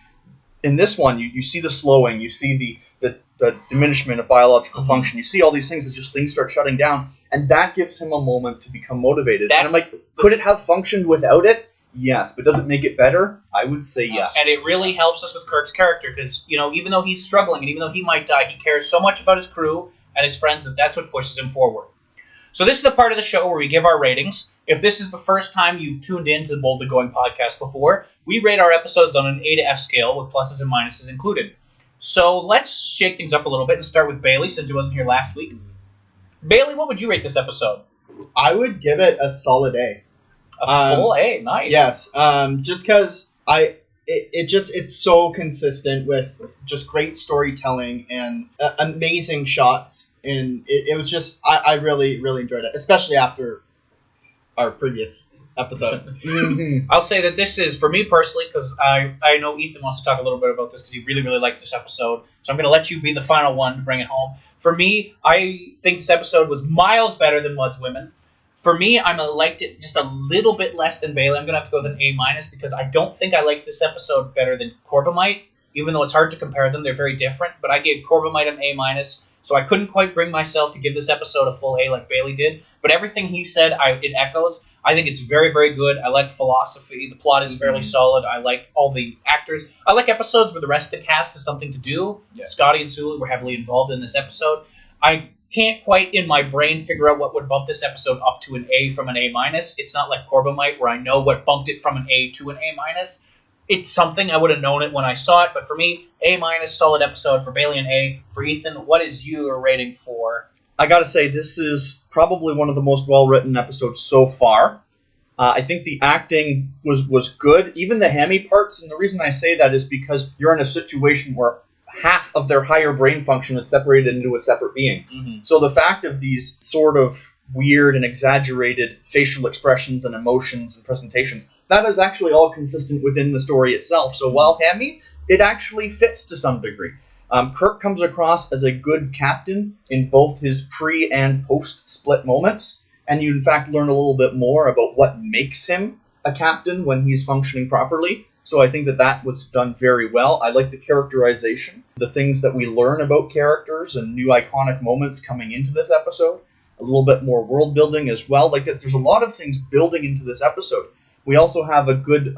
Speaker 7: in this one, you see the slowing, you see the the diminishment of biological function. You see all these things as just things start shutting down, and that gives him a moment to become motivated. And I'm like, could it have functioned without it? Yes, but does it make it better? I would say yes.
Speaker 6: And it really helps us with Kirk's character because, even though he's struggling and even though he might die, he cares so much about his crew and his friends that that's what pushes him forward. So this is the part of the show where we give our ratings. If this is the first time you've tuned in to the Boldly Going podcast before, we rate our episodes on an A to F scale with pluses and minuses included. So let's shake things up a little bit and start with Bailey since he wasn't here last week. Bailey, what would you rate this episode?
Speaker 8: I would give it a solid A.
Speaker 6: A full A, nice.
Speaker 8: Yes, just because it's so consistent with just great storytelling and amazing shots, and it was just I really really enjoyed it, especially after our previous episode.
Speaker 6: I'll say that this is, for me personally, because I know Ethan wants to talk a little bit about this because he really really liked this episode, so I'm going to let you be the final one to bring it home. For me, I think this episode was miles better than Mud's Women. For me, I liked it just a little bit less than Bailey. I'm going to have to go with an A- because I don't think I liked this episode better than Corbomite, even though it's hard to compare them. They're very different, but I gave Corbomite an A-, so I couldn't quite bring myself to give this episode a full A like Bailey did. But everything he said, it echoes. I think it's very, very good. I like philosophy. The plot is fairly solid. I like all the actors. I like episodes where the rest of the cast has something to do. Yeah. Scotty and Sulu were heavily involved in this episode. I can't quite in my brain figure out what would bump this episode up to an A from an A-. It's not like Corbomite where I know what bumped it from an A to an A-. It's something I would have known it when I saw it, but for me, A-, solid episode. For Bailey, an A. For Ethan, what is your rating for?
Speaker 7: I gotta say, this is probably one of the most well-written episodes so far. I think the acting was good, even the hammy parts, and the reason I say that is because you're in a situation where half of their higher brain function is separated into a separate being. Mm-hmm. So the fact of these sort of weird and exaggerated facial expressions and emotions and presentations, that is actually all consistent within the story itself. So while hammy, it actually fits to some degree. Kirk comes across as a good captain in both his pre- and post-split moments, and you in fact learn a little bit more about what makes him a captain when he's functioning properly. So I think that was done very well. I like the characterization, the things that we learn about characters and new iconic moments coming into this episode. A little bit more world building as well. Like there's a lot of things building into this episode. We also have a good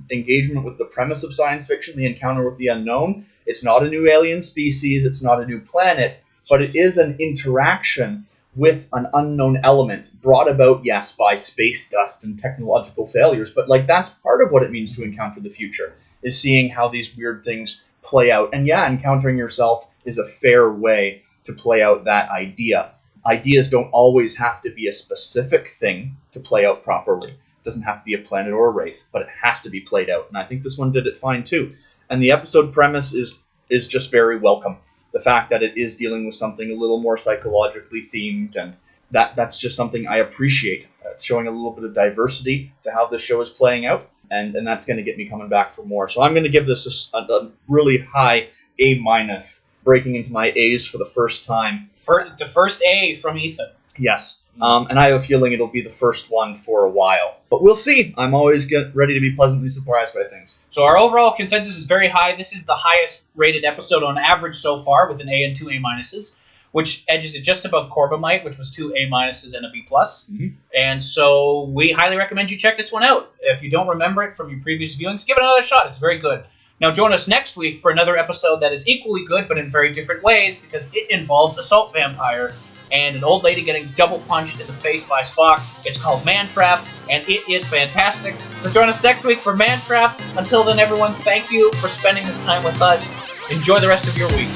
Speaker 7: engagement with the premise of science fiction, the encounter with the unknown. It's not a new alien species, it's not a new planet, but it is an interaction with an unknown element brought about, yes, by space dust and technological failures, but that's part of what it means to encounter the future, is seeing how these weird things play out. And yeah, encountering yourself is a fair way to play out that idea. Ideas don't always have to be a specific thing to play out properly. It doesn't have to be a planet or a race, but it has to be played out. And I think this one did it fine too. And the episode premise is just very welcome. The fact that it is dealing with something a little more psychologically themed, and that's just something I appreciate. It's showing a little bit of diversity to how this show is playing out, and that's going to get me coming back for more. So I'm going to give this a really high A-, breaking into my A's for the first time.
Speaker 6: For the first A from Ethan.
Speaker 7: Yes. And I have a feeling it'll be the first one for a while. But we'll see. I'm always ready to be pleasantly surprised by things.
Speaker 6: So our overall consensus is very high. This is the highest rated episode on average so far, with an A and 2 A-, which edges it just above Corbomite, which was 2 A- and a B+. Mm-hmm. And so we highly recommend you check this one out. If you don't remember it from your previous viewings, give it another shot. It's very good. Now join us next week for another episode that is equally good, but in very different ways, because it involves a salt vampire and an old lady getting double punched in the face by Spock. It's called Man Trap, and it is fantastic. So join us next week for Man Trap. Until then, everyone, thank you for spending this time with us. Enjoy the rest of your week.